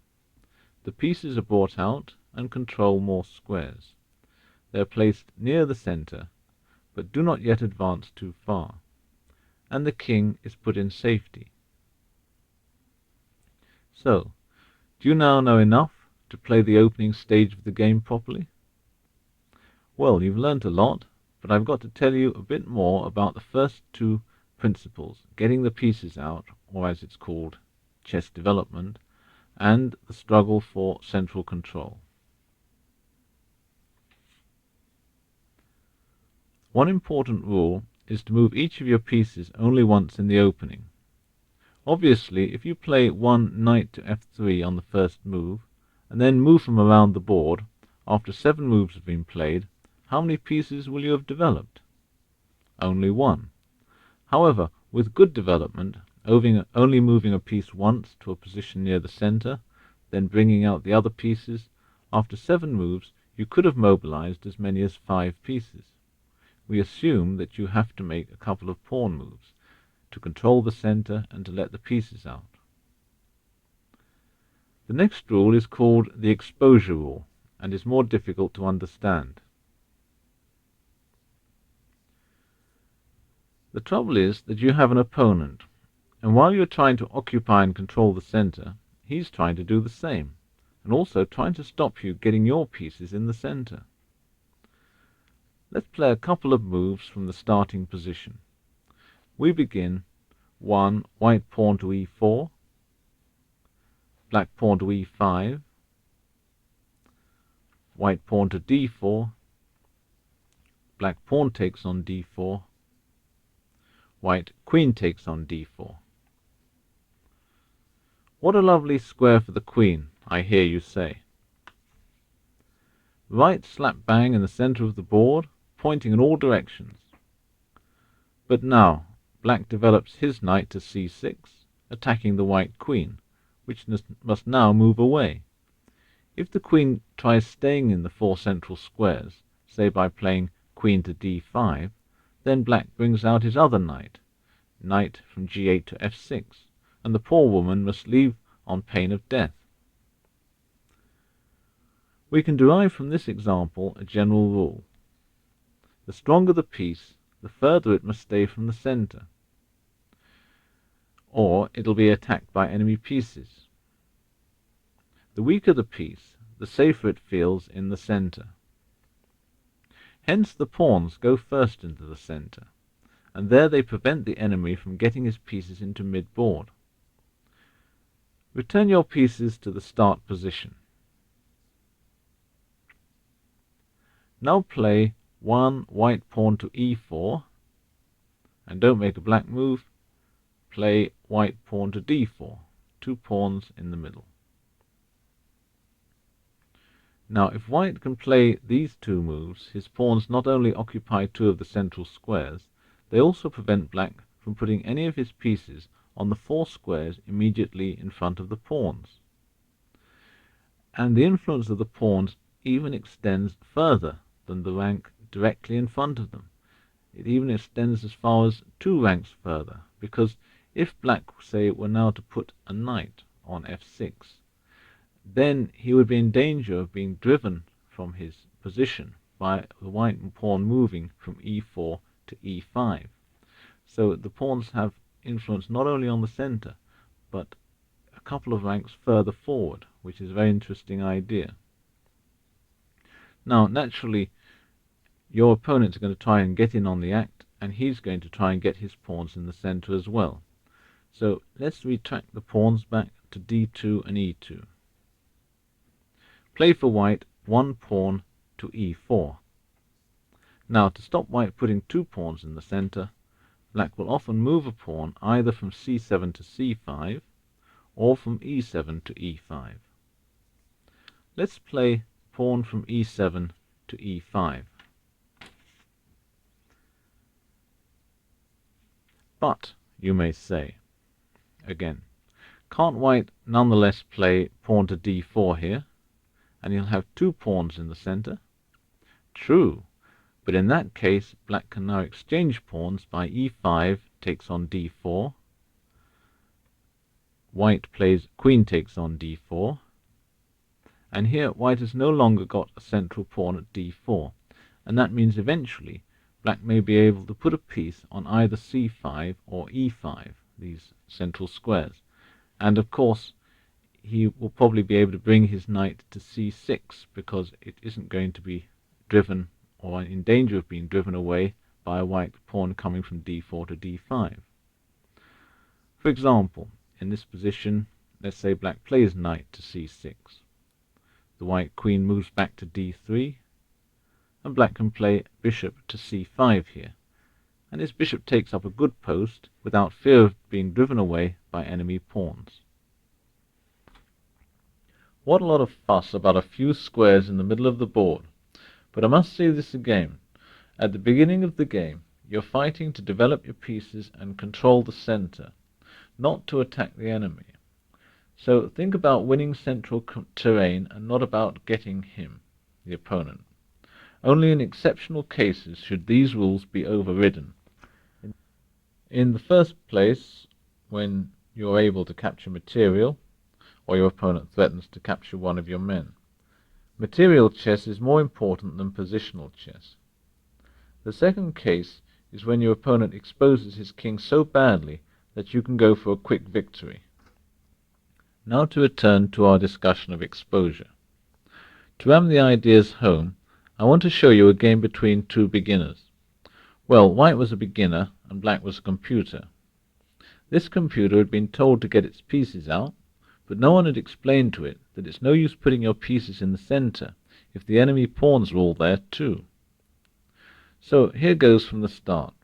The pieces are brought out and control more squares. They are placed near the centre, but do not yet advance too far, and the king is put in safety. So, do you now know enough to play the opening stage of the game properly? Well, you've learnt a lot, but I've got to tell you a bit more about the first two principles, getting the pieces out, or as it's called, chess development, and the struggle for central control. One important rule is to move each of your pieces only once in the opening. Obviously, if you play one knight to f3 on the first move, and then move them around the board, after 7 moves have been played, how many pieces will you have developed? Only one. However, with good development, only moving a piece once to a position near the centre, then bringing out the other pieces, after 7 moves you could have mobilized as many as 5 pieces. We assume that you have to make a couple of pawn moves to control the centre and to let the pieces out. The next rule is called the exposure rule and is more difficult to understand. The trouble is that you have an opponent, and while you are trying to occupy and control the centre, he's trying to do the same, and also trying to stop you getting your pieces in the centre. Let's play a couple of moves from the starting position. We begin 1. White pawn to e4, black pawn to e5, white pawn to d4, black pawn takes on d4, white queen takes on d4. What a lovely square for the queen, I hear you say. Right slap bang in the centre of the board, pointing in all directions. But now, black develops his knight to c6, attacking the white queen, which must now move away. If the queen tries staying in the 4 central squares, say by playing queen to d5, then black brings out his other knight, knight from g8 to f6, and the poor woman must leave on pain of death. We can derive from this example a general rule. The stronger the piece, the further it must stay from the centre, or it'll be attacked by enemy pieces. The weaker the piece, the safer it feels in the centre. Hence the pawns go first into the centre, and there they prevent the enemy from getting his pieces into mid-board. Return your pieces to the start position. Now play 1 white pawn to e4, and don't make a black move. Play white pawn to d4, 2 pawns in the middle. Now, if white can play these 2 moves, his pawns not only occupy 2 of the central squares, they also prevent black from putting any of his pieces on the 4 squares immediately in front of the pawns. And the influence of the pawns even extends further than the rank directly in front of them. It even extends as far as 2 ranks further, because If black, say, were now to put a knight on f6, then he would be in danger of being driven from his position by the white pawn moving from e4 to e5. So the pawns have influence not only on the center, but a couple of ranks further forward, which is a very interesting idea. Now, naturally, your opponent's going to try and get in on the act, and he's going to try and get his pawns in the center as well. So let's retract the pawns back to d2 and e2. Play for white one pawn to e4. Now, to stop white putting two pawns in the center, black will often move a pawn either from c7 to c5 or from e7 to e5. Let's play pawn from e7 to e5. But, you may say, again, can't white nonetheless play pawn to d4 here, and he'll have two pawns in the center? True, but in that case black can now exchange pawns by e5 takes on d4, white plays queen takes on d4, and here white has no longer got a central pawn at d4, and that means eventually black may be able to put a piece on either c5 or e5, these central squares, and of course he will probably be able to bring his knight to c6 because it isn't going to be driven or in danger of being driven away by a white pawn coming from d4 to d5. For example, in this position, let's say black plays knight to c6. The white queen moves back to d3, and black can play bishop to c5 here, and his bishop takes up a good post without fear of being driven away by enemy pawns. What a lot of fuss about a few squares in the middle of the board, but I must say this again. At the beginning of the game, you're fighting to develop your pieces and control the center, not to attack the enemy. So think about winning central terrain and not about getting him, the opponent. Only in exceptional cases should these rules be overridden. In the first place, when you're able to capture material, or your opponent threatens to capture one of your men. Material chess is more important than positional chess. The second case is when your opponent exposes his king so badly that you can go for a quick victory. Now to return to our discussion of exposure. To ram the ideas home, I want to show you a game between two beginners. Well, white was a beginner and black was a computer. This computer had been told to get its pieces out, but no one had explained to it that it's no use putting your pieces in the center if the enemy pawns are all there too. So here goes from the start.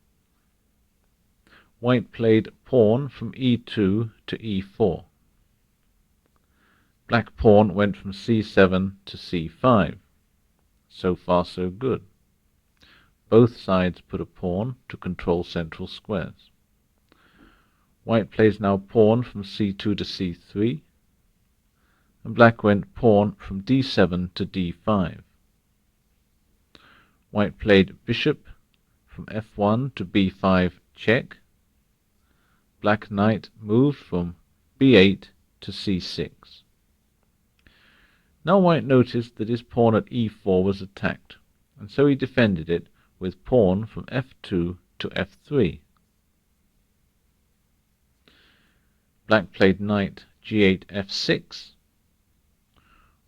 White played pawn from e2 to e4. Black pawn went from c7 to c5. So far so good. Both sides put a pawn to control central squares. White plays now pawn from c2 to c3, and black went pawn from d7 to d5. White played bishop from f1 to b5 check. Black knight moved from b8 to c6. Now white noticed that his pawn at e4 was attacked, and so he defended it with pawn from f2 to f3. Black played knight g8 f6.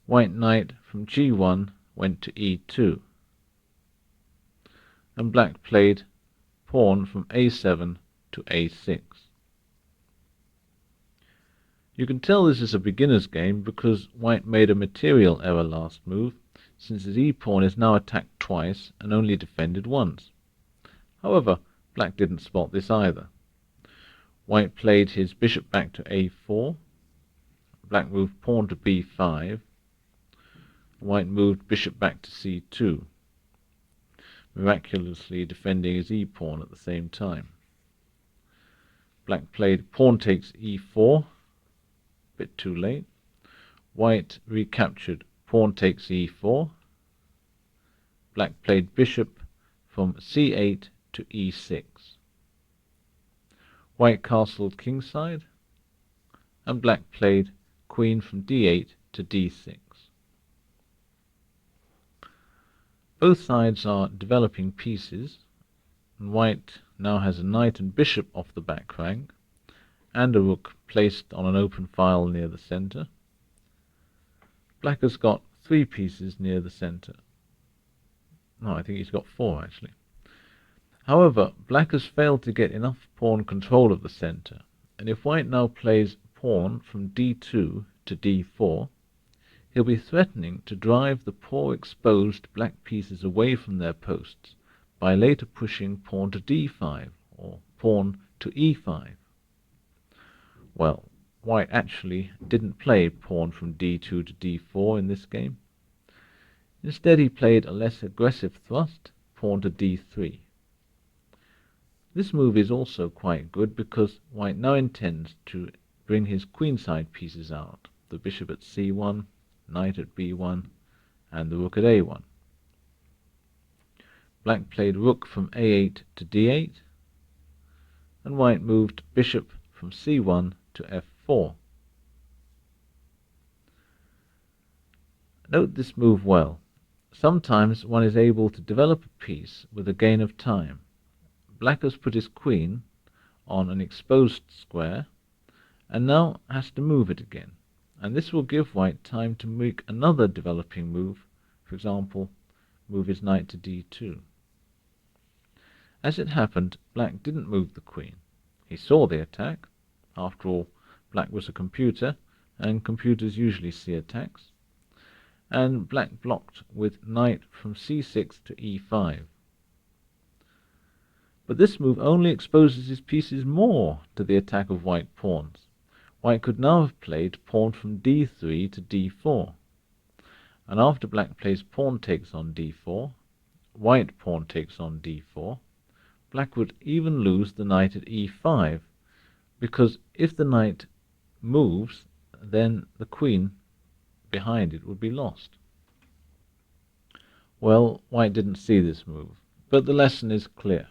White knight from g1 went to e2. And black played pawn from a7 to a6. You can tell this is a beginner's game because white made a material error last move, since his e-pawn is now attacked twice and only defended once. However, black didn't spot this either. White played his bishop back to a4. Black moved pawn to b5. White moved bishop back to c2, miraculously defending his e-pawn at the same time. Black played pawn takes e4, bit too late. White recaptured pawn takes e4. Black played bishop from c8 to e6. White castled kingside, and black played queen from d8 to d6. Both sides are developing pieces, and white now has a knight and bishop off the back rank, and a rook placed on an open file near the centre. Black has got 3 pieces near the centre. No, I think he's got 4 actually. However, black has failed to get enough pawn control of the centre, and if white now plays pawn from d2 to d4, he'll be threatening to drive the poor exposed black pieces away from their posts by later pushing pawn to d5 or pawn to e5. Well, white actually didn't play pawn from d2 to d4 in this game. Instead he played a less aggressive thrust, pawn to d3. This move is also quite good because white now intends to bring his queenside pieces out, the bishop at c1, knight at b1, and the rook at a1. Black played rook from a8 to d8, and white moved bishop from c1 to f4. Note this move well. Sometimes one is able to develop a piece with a gain of time. Black has put his queen on an exposed square, and now has to move it again, and this will give white time to make another developing move, for example, move his knight to d2. As it happened, black didn't move the queen. He saw the attack. After all, black was a computer, and computers usually see attacks. And black blocked with knight from c6 to e5. But this move only exposes his pieces more to the attack of white pawns. White could now have played pawn from d3 to d4, and after black plays pawn takes on d4, white pawn takes on d4, black would even lose the knight at e5, because if the knight moves, then the queen behind it would be lost. Well, white didn't see this move, but the lesson is clear.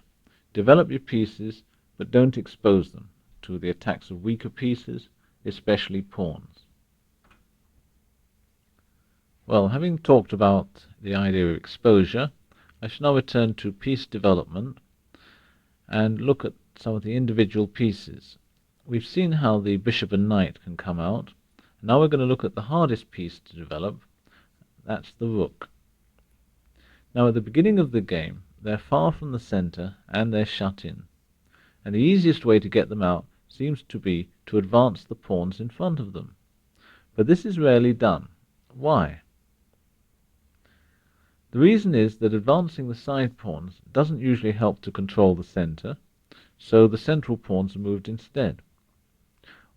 Develop your pieces, but don't expose them to the attacks of weaker pieces, especially pawns. Well, having talked about the idea of exposure, I shall now return to piece development and look at some of the individual pieces. We've seen how the bishop and knight can come out. Now we're going to look at the hardest piece to develop. That's the rook. Now at the beginning of the game, they're far from the center and they're shut in. And the easiest way to get them out seems to be to advance the pawns in front of them. But this is rarely done. Why? The reason is that advancing the side pawns doesn't usually help to control the center, so the central pawns are moved instead.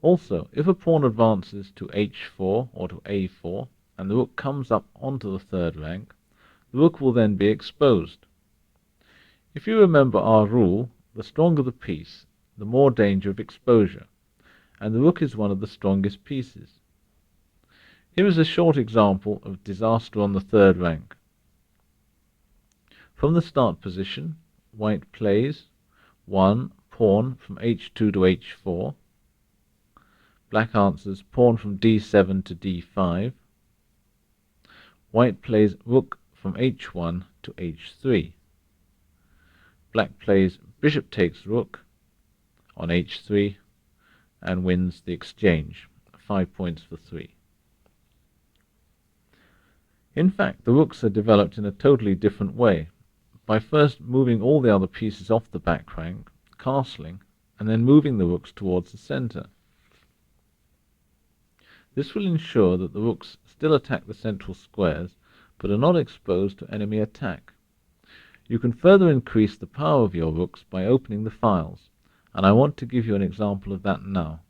Also, if a pawn advances to h4 or to a4, and the rook comes up onto the third rank, the rook will then be exposed. If you remember our rule, the stronger the piece, the more danger of exposure, and the rook is one of the strongest pieces. Here is a short example of disaster on the third rank. From the start position, white plays 1 pawn from h2 to h4. Black answers pawn from d7 to d5. White plays rook from h1 to h3. Black plays bishop takes rook on h3 and wins the exchange, 5 points for 3. In fact, the rooks are developed in a totally different way, by first moving all the other pieces off the back rank, castling, and then moving the rooks towards the center. This will ensure that the rooks still attack the central squares, but are not exposed to enemy attack. You can further increase the power of your rooks by opening the files, and I want to give you an example of that now.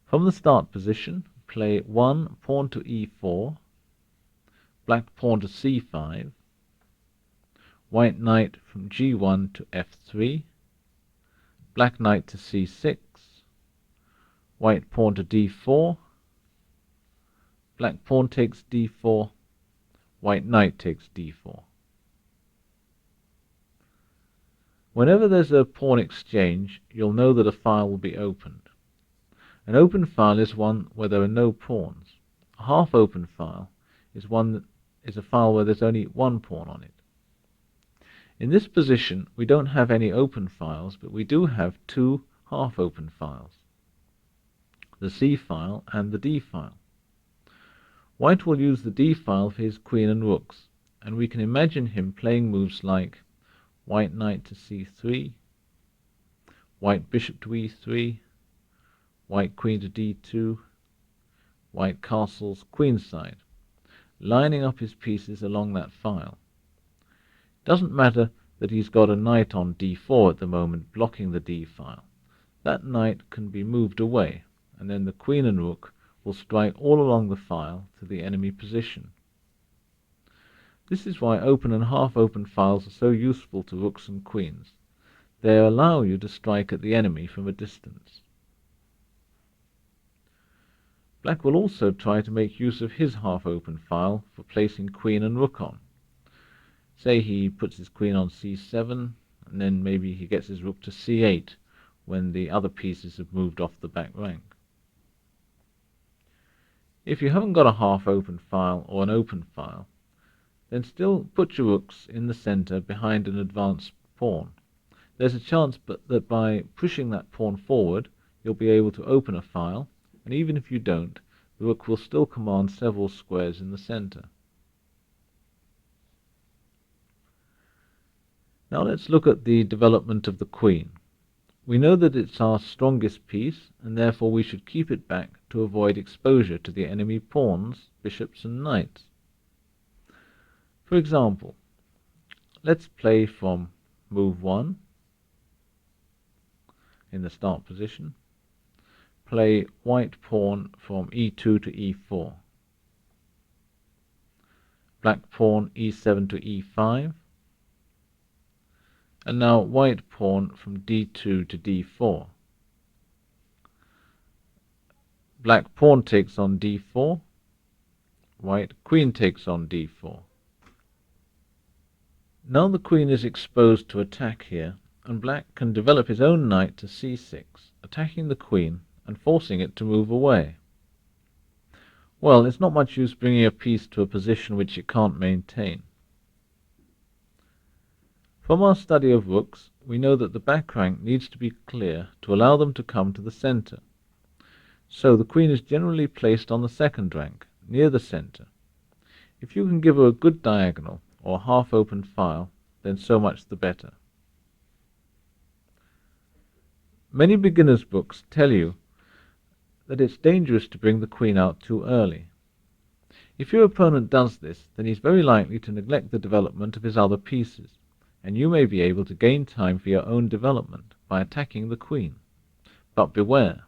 From the start position, play 1 pawn to e4, black pawn to c5, white knight from g1 to f3, black knight to c6, white pawn to d4, black pawn takes d4, white knight takes d4. Whenever there's a pawn exchange, you'll know that a file will be opened. An open file is one where there are no pawns. A half-open file is a file where there's only one pawn on it. In this position, we don't have any open files, but we do have two half-open files, the C file and the D file. White will use the D file for his queen and rooks, and we can imagine him playing moves like white knight to C3, white bishop to E3, white queen to D2, white castles queenside, lining up his pieces along that file. It doesn't matter that he's got a knight on D4 at the moment blocking the D file. That knight can be moved away, and then the queen and rook will strike all along the file to the enemy position. This is why open and half-open files are so useful to rooks and queens. They allow you to strike at the enemy from a distance. Black will also try to make use of his half-open file for placing queen and rook on. Say he puts his queen on C7, and then maybe he gets his rook to C8 when the other pieces have moved off the back rank. If you haven't got a half-open file or an open file, then still put your rooks in the center behind an advanced pawn. There's a chance that by pushing that pawn forward, you'll be able to open a file, and even if you don't, the rook will still command several squares in the center. Now let's look at the development of the queen. We know that it's our strongest piece, and therefore we should keep it back to avoid exposure to the enemy pawns, bishops and knights. For example, let's play from move 1 in the start position. Play white pawn from E2 to E4. Black pawn E7 to E5. And now white pawn from D2 to D4. Black pawn takes on D4. White queen takes on D4. Now the queen is exposed to attack here, and black can develop his own knight to C6, attacking the queen and forcing it to move away. Well, it's not much use bringing a piece to a position which it can't maintain. From our study of rooks, we know that the back rank needs to be clear to allow them to come to the center. So the queen is generally placed on the second rank, near the center. If you can give her a good diagonal, or half-open file, then so much the better. Many beginners' books tell you that it's dangerous to bring the queen out too early. If your opponent does this, then he's very likely to neglect the development of his other pieces, and you may be able to gain time for your own development by attacking the queen. But beware,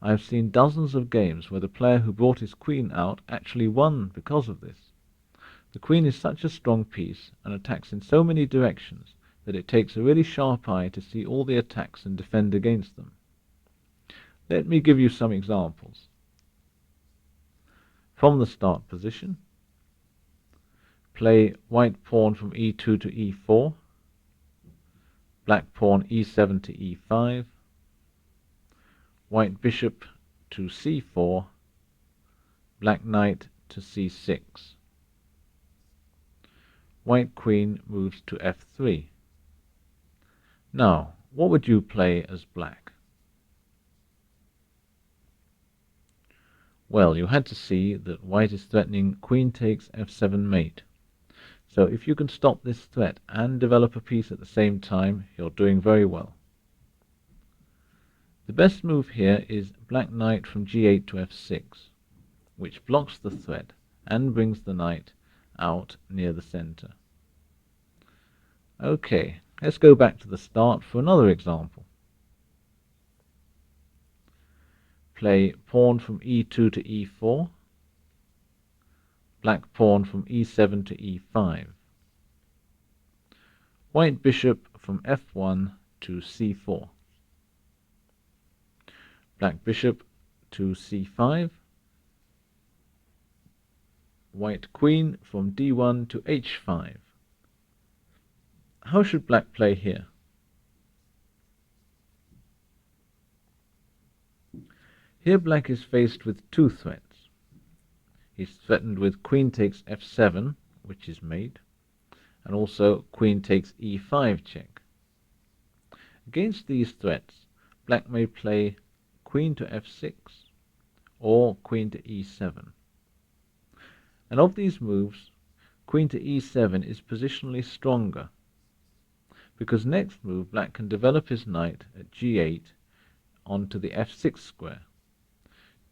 I have seen dozens of games where the player who brought his queen out actually won because of this. The queen is such a strong piece and attacks in so many directions that it takes a really sharp eye to see all the attacks and defend against them. Let me give you some examples. From the start position, play white pawn from E2 to E4, black pawn E7 to E5, white bishop to C4, black knight to C6. White queen moves to F3. Now, what would you play as black? Well, you had to see that white is threatening queen takes F7 mate. So if you can stop this threat and develop a piece at the same time, you're doing very well. The best move here is black knight from G8 to F6, which blocks the threat and brings the knight out near the center. Okay, let's go back to the start for another example. Play pawn from E2 to E4, black pawn from E7 to E5, white bishop from F1 to C4, black bishop to C5, white queen from D1 to H5. How should black play here? Here black is faced with two threats. He's threatened with queen takes f7, which is mate, and also queen takes e5 check. Against these threats, black may play queen to f6 or queen to e7. And of these moves, queen to e7 is positionally stronger, because next move black can develop his knight at g8 onto the f6 square,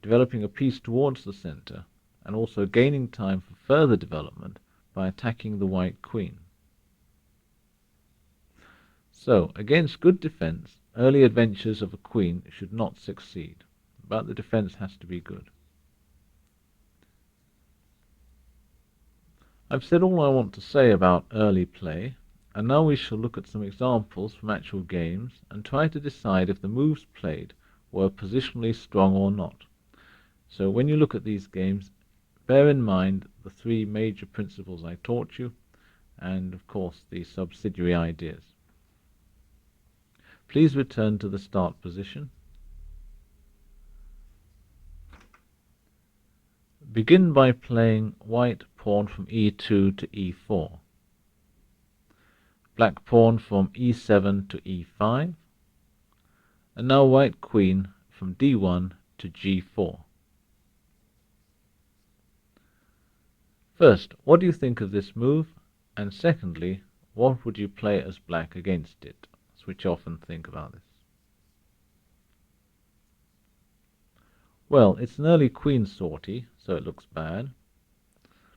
developing a piece towards the center, and also gaining time for further development by attacking the white queen. So, against good defense, early adventures of a queen should not succeed, but the defense has to be good. I've said all I want to say about early play, and now we shall look at some examples from actual games and try to decide if the moves played were positionally strong or not. So when you look at these games, bear in mind the three major principles I taught you, and of course the subsidiary ideas. Please return to the start position. Begin by playing white pawn from e2 to e4, black pawn from e7 to e5, and now white queen from d1 to g4. First, what do you think of this move? And secondly, what would you play as black against it? Switch off and think about this. Well, it's an early queen sortie, so it looks bad.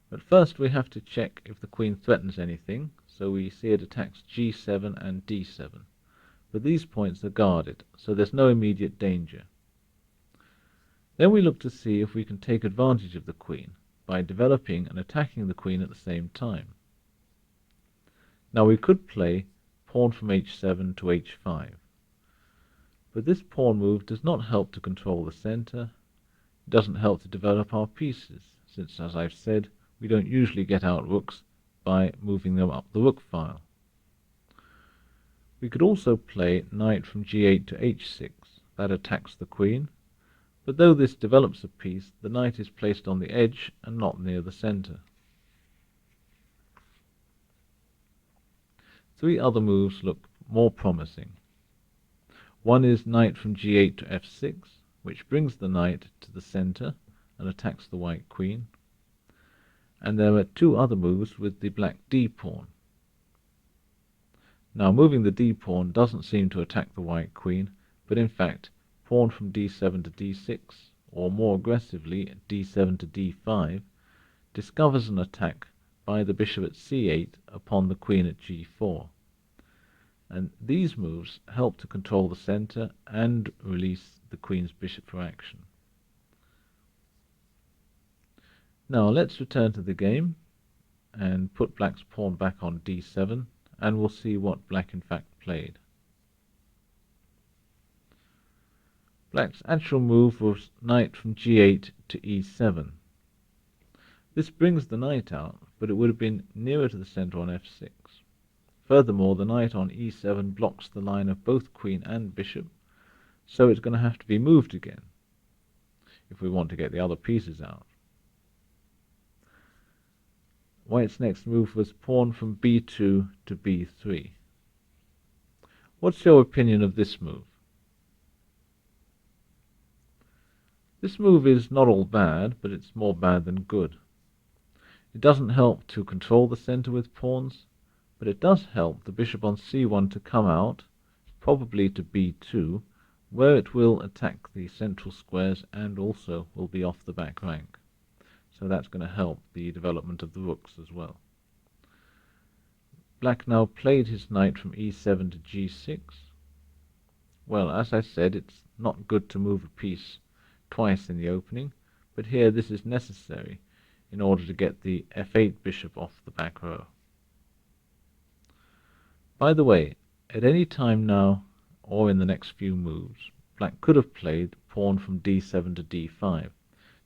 But first we have to check if the queen threatens anything, so we see it attacks g7 and d7. But these points are guarded, so there's no immediate danger. Then we look to see if we can take advantage of the queen by developing and attacking the queen at the same time. Now we could play pawn from h7 to h5, but this pawn move does not help to control the center. It doesn't help to develop our pieces, since, as I've said, we don't usually get out rooks by moving them up the rook file. We could also play knight from g8 to h6. That attacks the queen, but though this develops a piece, the knight is placed on the edge and not near the center. Three other moves look more promising. One is knight from g8 to f6, which brings the knight to the center and attacks the white queen. And there are two other moves with the black d-pawn. Now moving the d-pawn doesn't seem to attack the white queen, but in fact pawn from d7 to d6, or more aggressively d7 to d5, discovers an attack by the bishop at c8 upon the queen at g4. And these moves help to control the center and release the queen's bishop for action. Now let's return to the game and put black's pawn back on d7, and we'll see what black in fact played. Black's actual move was knight from g8 to e7. This brings the knight out, but it would have been nearer to the center on f6. Furthermore, the knight on e7 blocks the line of both queen and bishop, so it's going to have to be moved again if we want to get the other pieces out. White's next move was pawn from b2 to b3. What's your opinion of this move? This move is not all bad, but it's more bad than good. It doesn't help to control the center with pawns, but it does help the bishop on c1 to come out, probably to b2, where it will attack the central squares and also will be off the back rank. So that's going to help the development of the rooks as well. Black now played his knight from e7 to g6. Well, as I said, it's not good to move a piece twice in the opening, but here this is necessary in order to get the f8 bishop off the back row. By the way, at any time now, or in the next few moves, black could have played pawn from d7 to d5,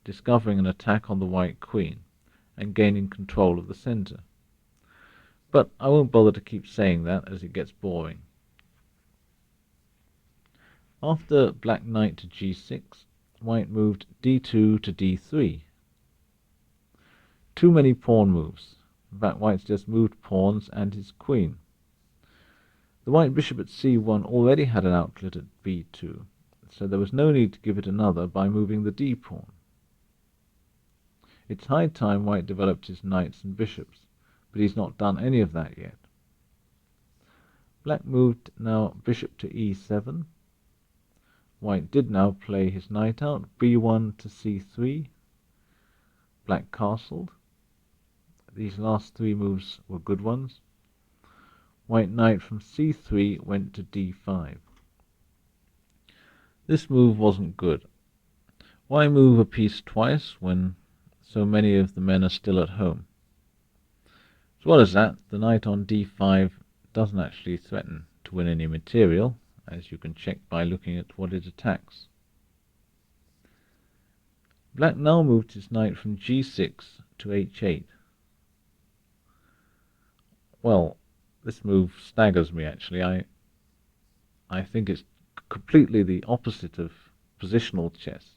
discovering an attack on the white queen and gaining control of the center. But I won't bother to keep saying that, as it gets boring. After black knight to g6, white moved d2 to d3. Too many pawn moves. In fact, white's just moved pawns and his queen. The white bishop at c1 already had an outlet at b2, so there was no need to give it another by moving the d-pawn. It's high time white developed his knights and bishops, but he's not done any of that yet. Black moved now bishop to e7. White did now play his knight out, b1 to c3. Black castled. These last three moves were good ones. White knight from c3 went to d5. This move wasn't good. Why move a piece twice when so many of the men are still at home? As well as that, the knight on d5 doesn't actually threaten to win any material, as you can check by looking at what it attacks. Black now moved his knight from g6 to h8. Well, this move staggers me actually. I think it's completely the opposite of positional chess.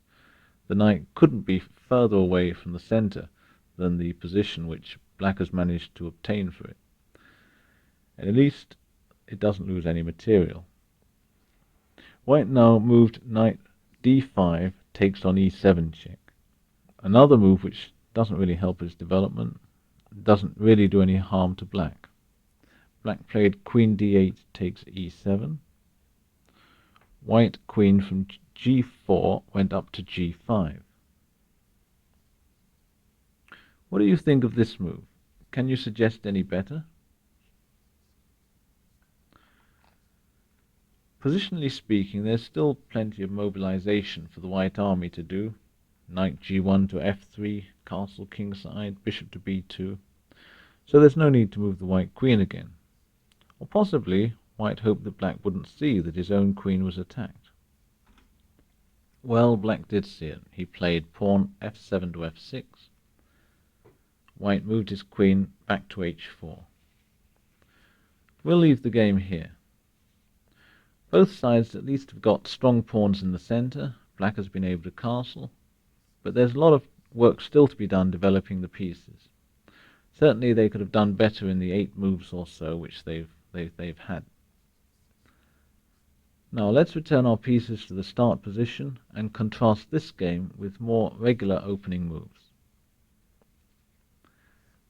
The knight couldn't be further away from the center than the position which black has managed to obtain for it. And at least it doesn't lose any material. White now moved knight d5 takes on e7 check. Another move which doesn't really help his development, doesn't really do any harm to black. Black played queen d8 takes e7. White queen from g4 went up to g5. What do you think of this move? Can you suggest any better? Positionally speaking, there's still plenty of mobilization for the white army to do. Knight g1 to f3, castle kingside, bishop to b2. So there's no need to move the white queen again. Or possibly, white hoped that black wouldn't see that his own queen was attacked. Well, black did see it. He played pawn f7 to f6. White moved his queen back to h4. We'll leave the game here. Both sides at least have got strong pawns in the center. Black has been able to castle. But there's a lot of work still to be done developing the pieces. Certainly they could have done better in the 8 moves or so which they've had. Now let's return our pieces to the start position and contrast this game with more regular opening moves.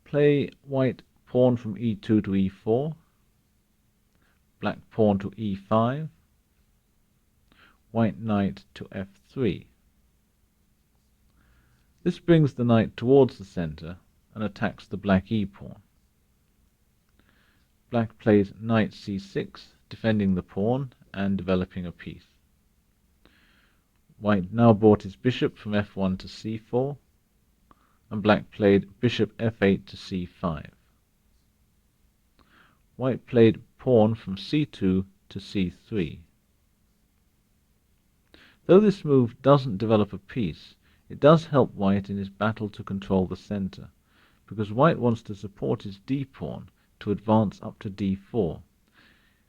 Play white pawn from e2 to e4, black pawn to e5, white knight to f3. This brings the knight towards the center and attacks the black e-pawn. Black plays knight c6, defending the pawn and developing a piece. White now brought his bishop from f1 to c4, and black played bishop f8 to c5. White played pawn from c2 to c3. Though this move doesn't develop a piece, it does help white in his battle to control the center, because white wants to support his d-pawn to advance up to d4.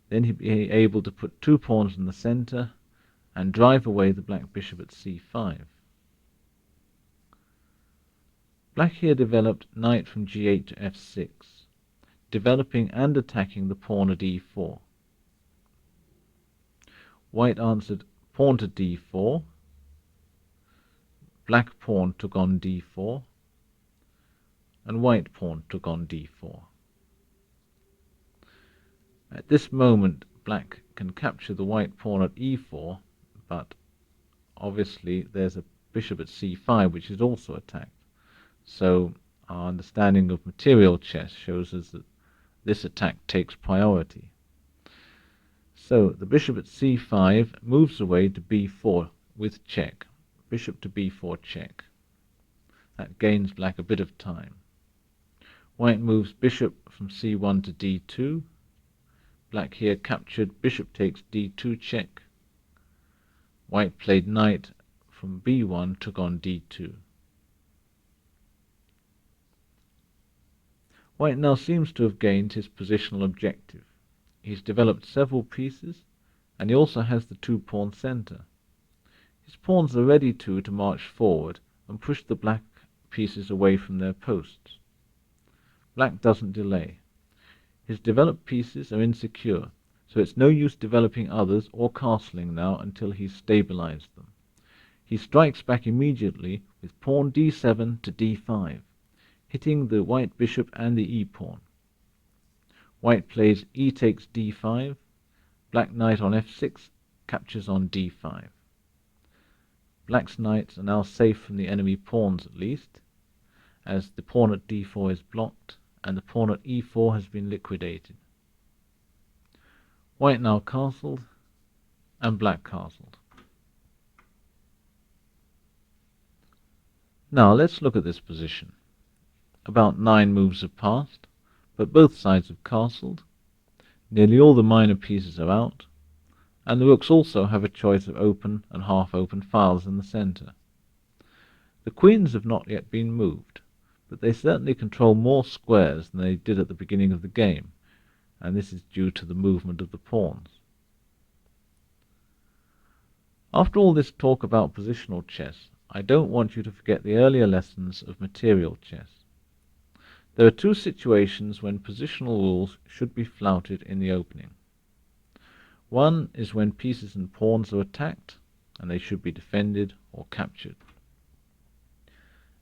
Then he'd be able to put 2 pawns in the center and drive away the black bishop at c5. Black here developed knight from g8 to f6, developing and attacking the pawn at e4. White answered pawn to d4, black pawn took on d4, and white pawn took on d4. At this moment, black can capture the white pawn at e4, but obviously there's a bishop at c5 which is also attacked. So our understanding of material chess shows us that this attack takes priority. So the bishop at c5 moves away to b4 with check. Bishop to b4 check. That gains black a bit of time. White moves bishop from c1 to d2. Black here captured bishop takes d2 check. White played knight from b1 took on d2. White now seems to have gained his positional objective. He's developed several pieces, and he also has the 2-pawn center. His pawns are ready to march forward and push the black pieces away from their posts. Black doesn't delay. His developed pieces are insecure, so it's no use developing others or castling now until he's stabilized them. He strikes back immediately with pawn d7 to d5, hitting the white bishop and the e-pawn. White plays e takes d5, black knight on f6 captures on d5. Black's knights are now safe from the enemy pawns at least, as the pawn at d4 is blocked and the pawn at e4 has been liquidated. White now castled and black castled. Now let's look at this position. About 9 moves have passed, but both sides have castled. Nearly all the minor pieces are out, and the rooks also have a choice of open and half-open files in the centre. The queens have not yet been moved, but they certainly control more squares than they did at the beginning of the game, and this is due to the movement of the pawns. After all this talk about positional chess, I don't want you to forget the earlier lessons of material chess. There are 2 situations when positional rules should be flouted in the opening. One is when pieces and pawns are attacked, and they should be defended or captured.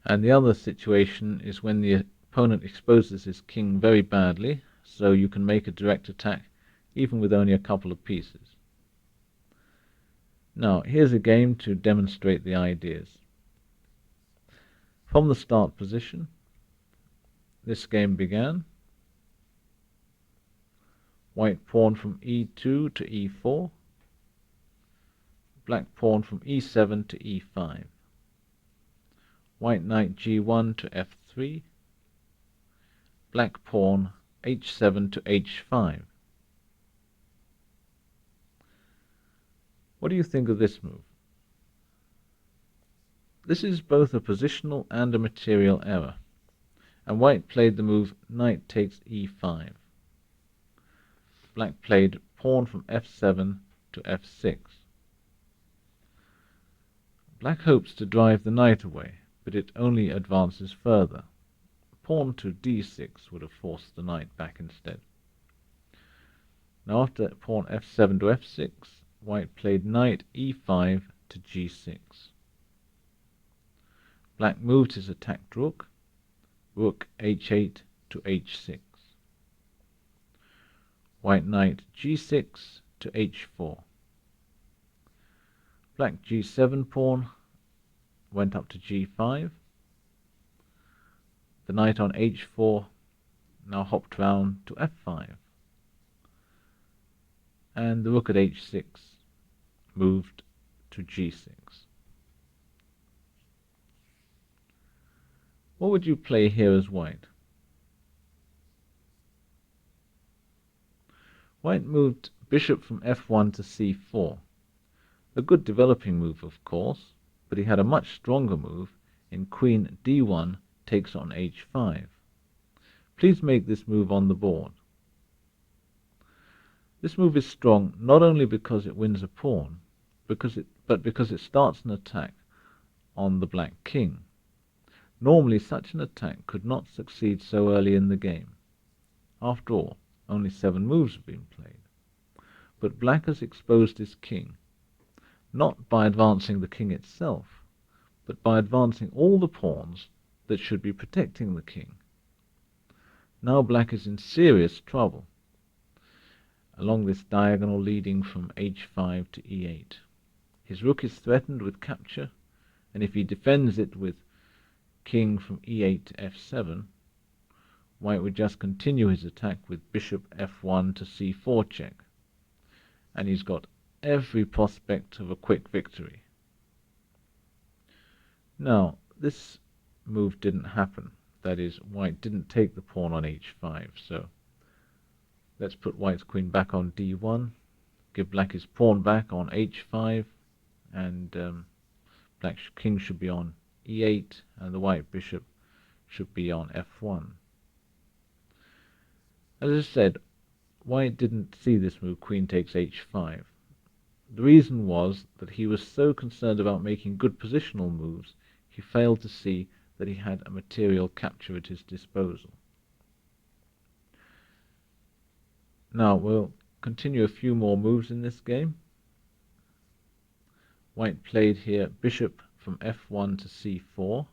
And the other situation is when the opponent exposes his king very badly, so you can make a direct attack even with only a couple of pieces. Now, here's a game to demonstrate the ideas. From the start position, this game began. White pawn from e2 to e4. Black pawn from e7 to e5. White knight g1 to f3. Black pawn h7 to h5. What do you think of this move? This is both a positional and a material error, and white played the move knight takes e5. Black played pawn from f7 to f6. Black hopes to drive the knight away, but it only advances further. Pawn to d6 would have forced the knight back instead. Now after pawn f7 to f6, white played knight e5 to g6. Black moved his attacked rook, rook h8 to h6. White knight g6 to h4. Black g7 pawn went up to g5. The knight on h4 now hopped round to f5. And the rook at h6 moved to g6. What would you play here as white? White moved bishop from f1 to c4. A good developing move, of course, but he had a much stronger move in queen d1 takes on h5. Please make this move on the board. This move is strong not only because it wins a pawn, but because it starts an attack on the black king. Normally such an attack could not succeed so early in the game. After all, only 7 moves have been played. But black has exposed his king, not by advancing the king itself, but by advancing all the pawns that should be protecting the king. Now black is in serious trouble along this diagonal leading from h5 to e8. His rook is threatened with capture, and if he defends it with king from e8 to f7, white would just continue his attack with bishop f1 to c4 check, and he's got every prospect of a quick victory. Now, this move didn't happen. That is, white didn't take the pawn on h5, so let's put white's queen back on d1, give black his pawn back on h5, and black king should be on e8, and the white bishop should be on f1. As I said, white didn't see this move, queen takes h5. The reason was that he was so concerned about making good positional moves, he failed to see that he had a material capture at his disposal. Now we'll continue a few more moves in this game. White played here bishop from f1 to c4.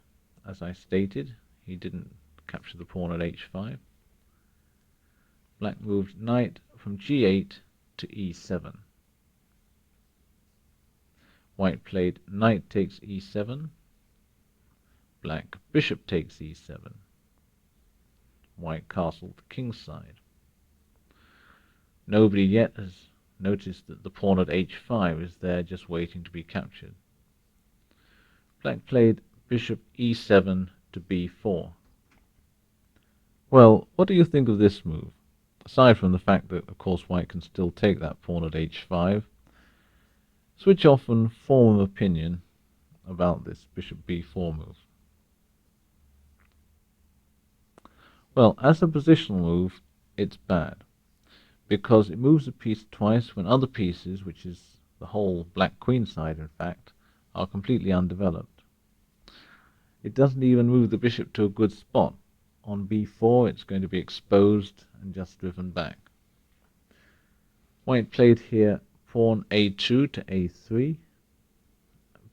As I stated, he didn't capture the pawn at h5. Black moved knight from g8 to e7. White played knight takes e7. Black bishop takes e7. White castled kingside. Nobody yet has noticed that the pawn at h5 is there just waiting to be captured. Black played bishop e7 to b4. Well, what do you think of this move? Aside from the fact that, of course, white can still take that pawn at h5, switch off and form an opinion about this bishop b4 move. Well, as a positional move, it's bad, because it moves a piece twice when other pieces, which is the whole black queen side in fact, are completely undeveloped. It doesn't even move the bishop to a good spot. On b4 it's going to be exposed and just driven back. White played here pawn a2 to a3.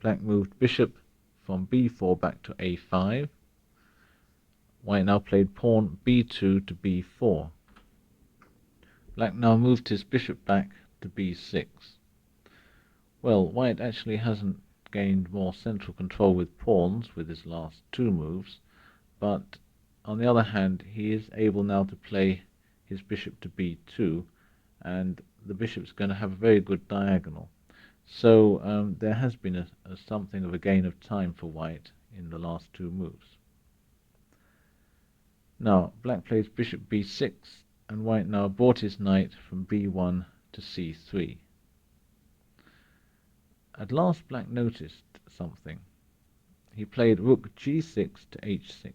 Black moved bishop from b4 back to a5. White now played pawn b2 to b4. Black now moved his bishop back to b6. Well, white actually hasn't gained more central control with pawns with his last two moves, but on the other hand, he is able now to play his bishop to b2, and the bishop's going to have a very good diagonal. So there has been something of a gain of time for white in the last two moves. Now, black plays bishop b6, and white now brought his knight from b1 to c3. At last black noticed something. He played rook g6 to h6.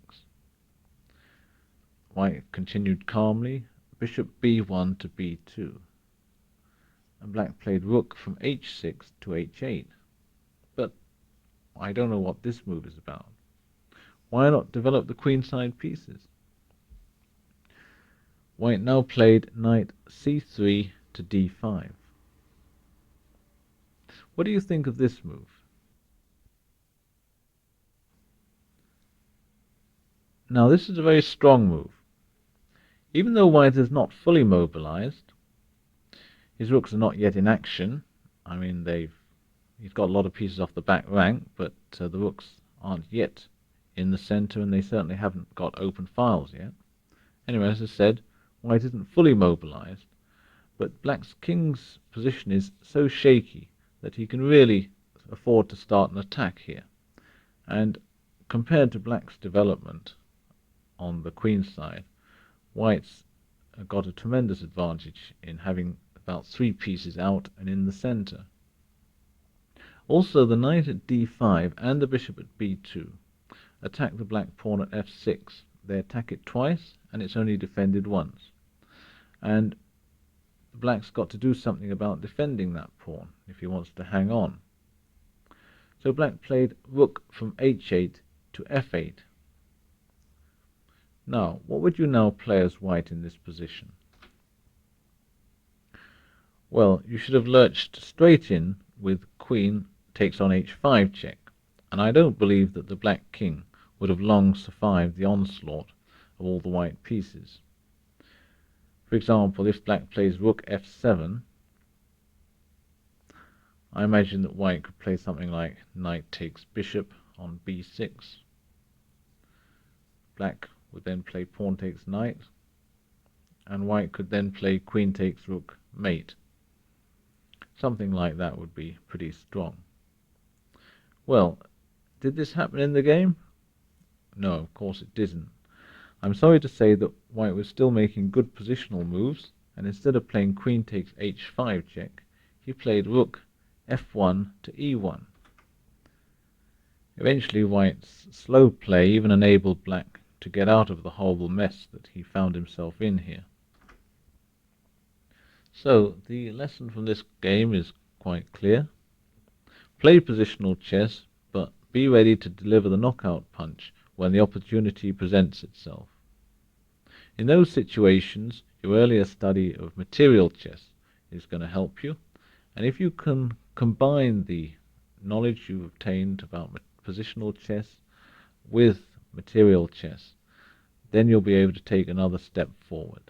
White continued calmly, bishop b1 to b2. And black played rook from h6 to h8. But I don't know what this move is about. Why not develop the queenside pieces? White now played knight c3 to d5. What do you think of this move? Now this is a very strong move. Even though white is not fully mobilized, his rooks are not yet in action. I mean, he's got a lot of pieces off the back rank, but the rooks aren't yet in the center, and they certainly haven't got open files yet. Anyway, as I said, white isn't fully mobilized, but black's king's position is so shaky that he can really afford to start an attack here. And compared to black's development on the queen side, white's got a tremendous advantage in having about 3 pieces out and in the center. Also, the knight at d5 and the bishop at b2 attack the black pawn at f6. They attack it twice, and it's only defended once. And black's got to do something about defending that pawn if he wants to hang on. So black played rook from h8 to f8. Now, what would you now play as white in this position? Well, you should have lurched straight in with queen takes on h5 check, and I don't believe that the black king would have long survived the onslaught of all the white pieces. For example, if black plays rook f7, I imagine that white could play something like knight takes bishop on b6. Black would then play pawn takes knight, and white could then play queen takes rook mate. Something like that would be pretty strong. Well, did this happen in the game? No, of course it didn't. I'm sorry to say that white was still making good positional moves, and instead of playing queen takes h5 check, he played rook f1 to e1. Eventually white's slow play even enabled black to get out of the horrible mess that he found himself in here. So the lesson from this game is quite clear. Play positional chess, but be ready to deliver the knockout punch when the opportunity presents itself. In those situations, your earlier study of material chess is going to help you, and if you can combine the knowledge you've obtained about positional chess with material chess, then you'll be able to take another step forward.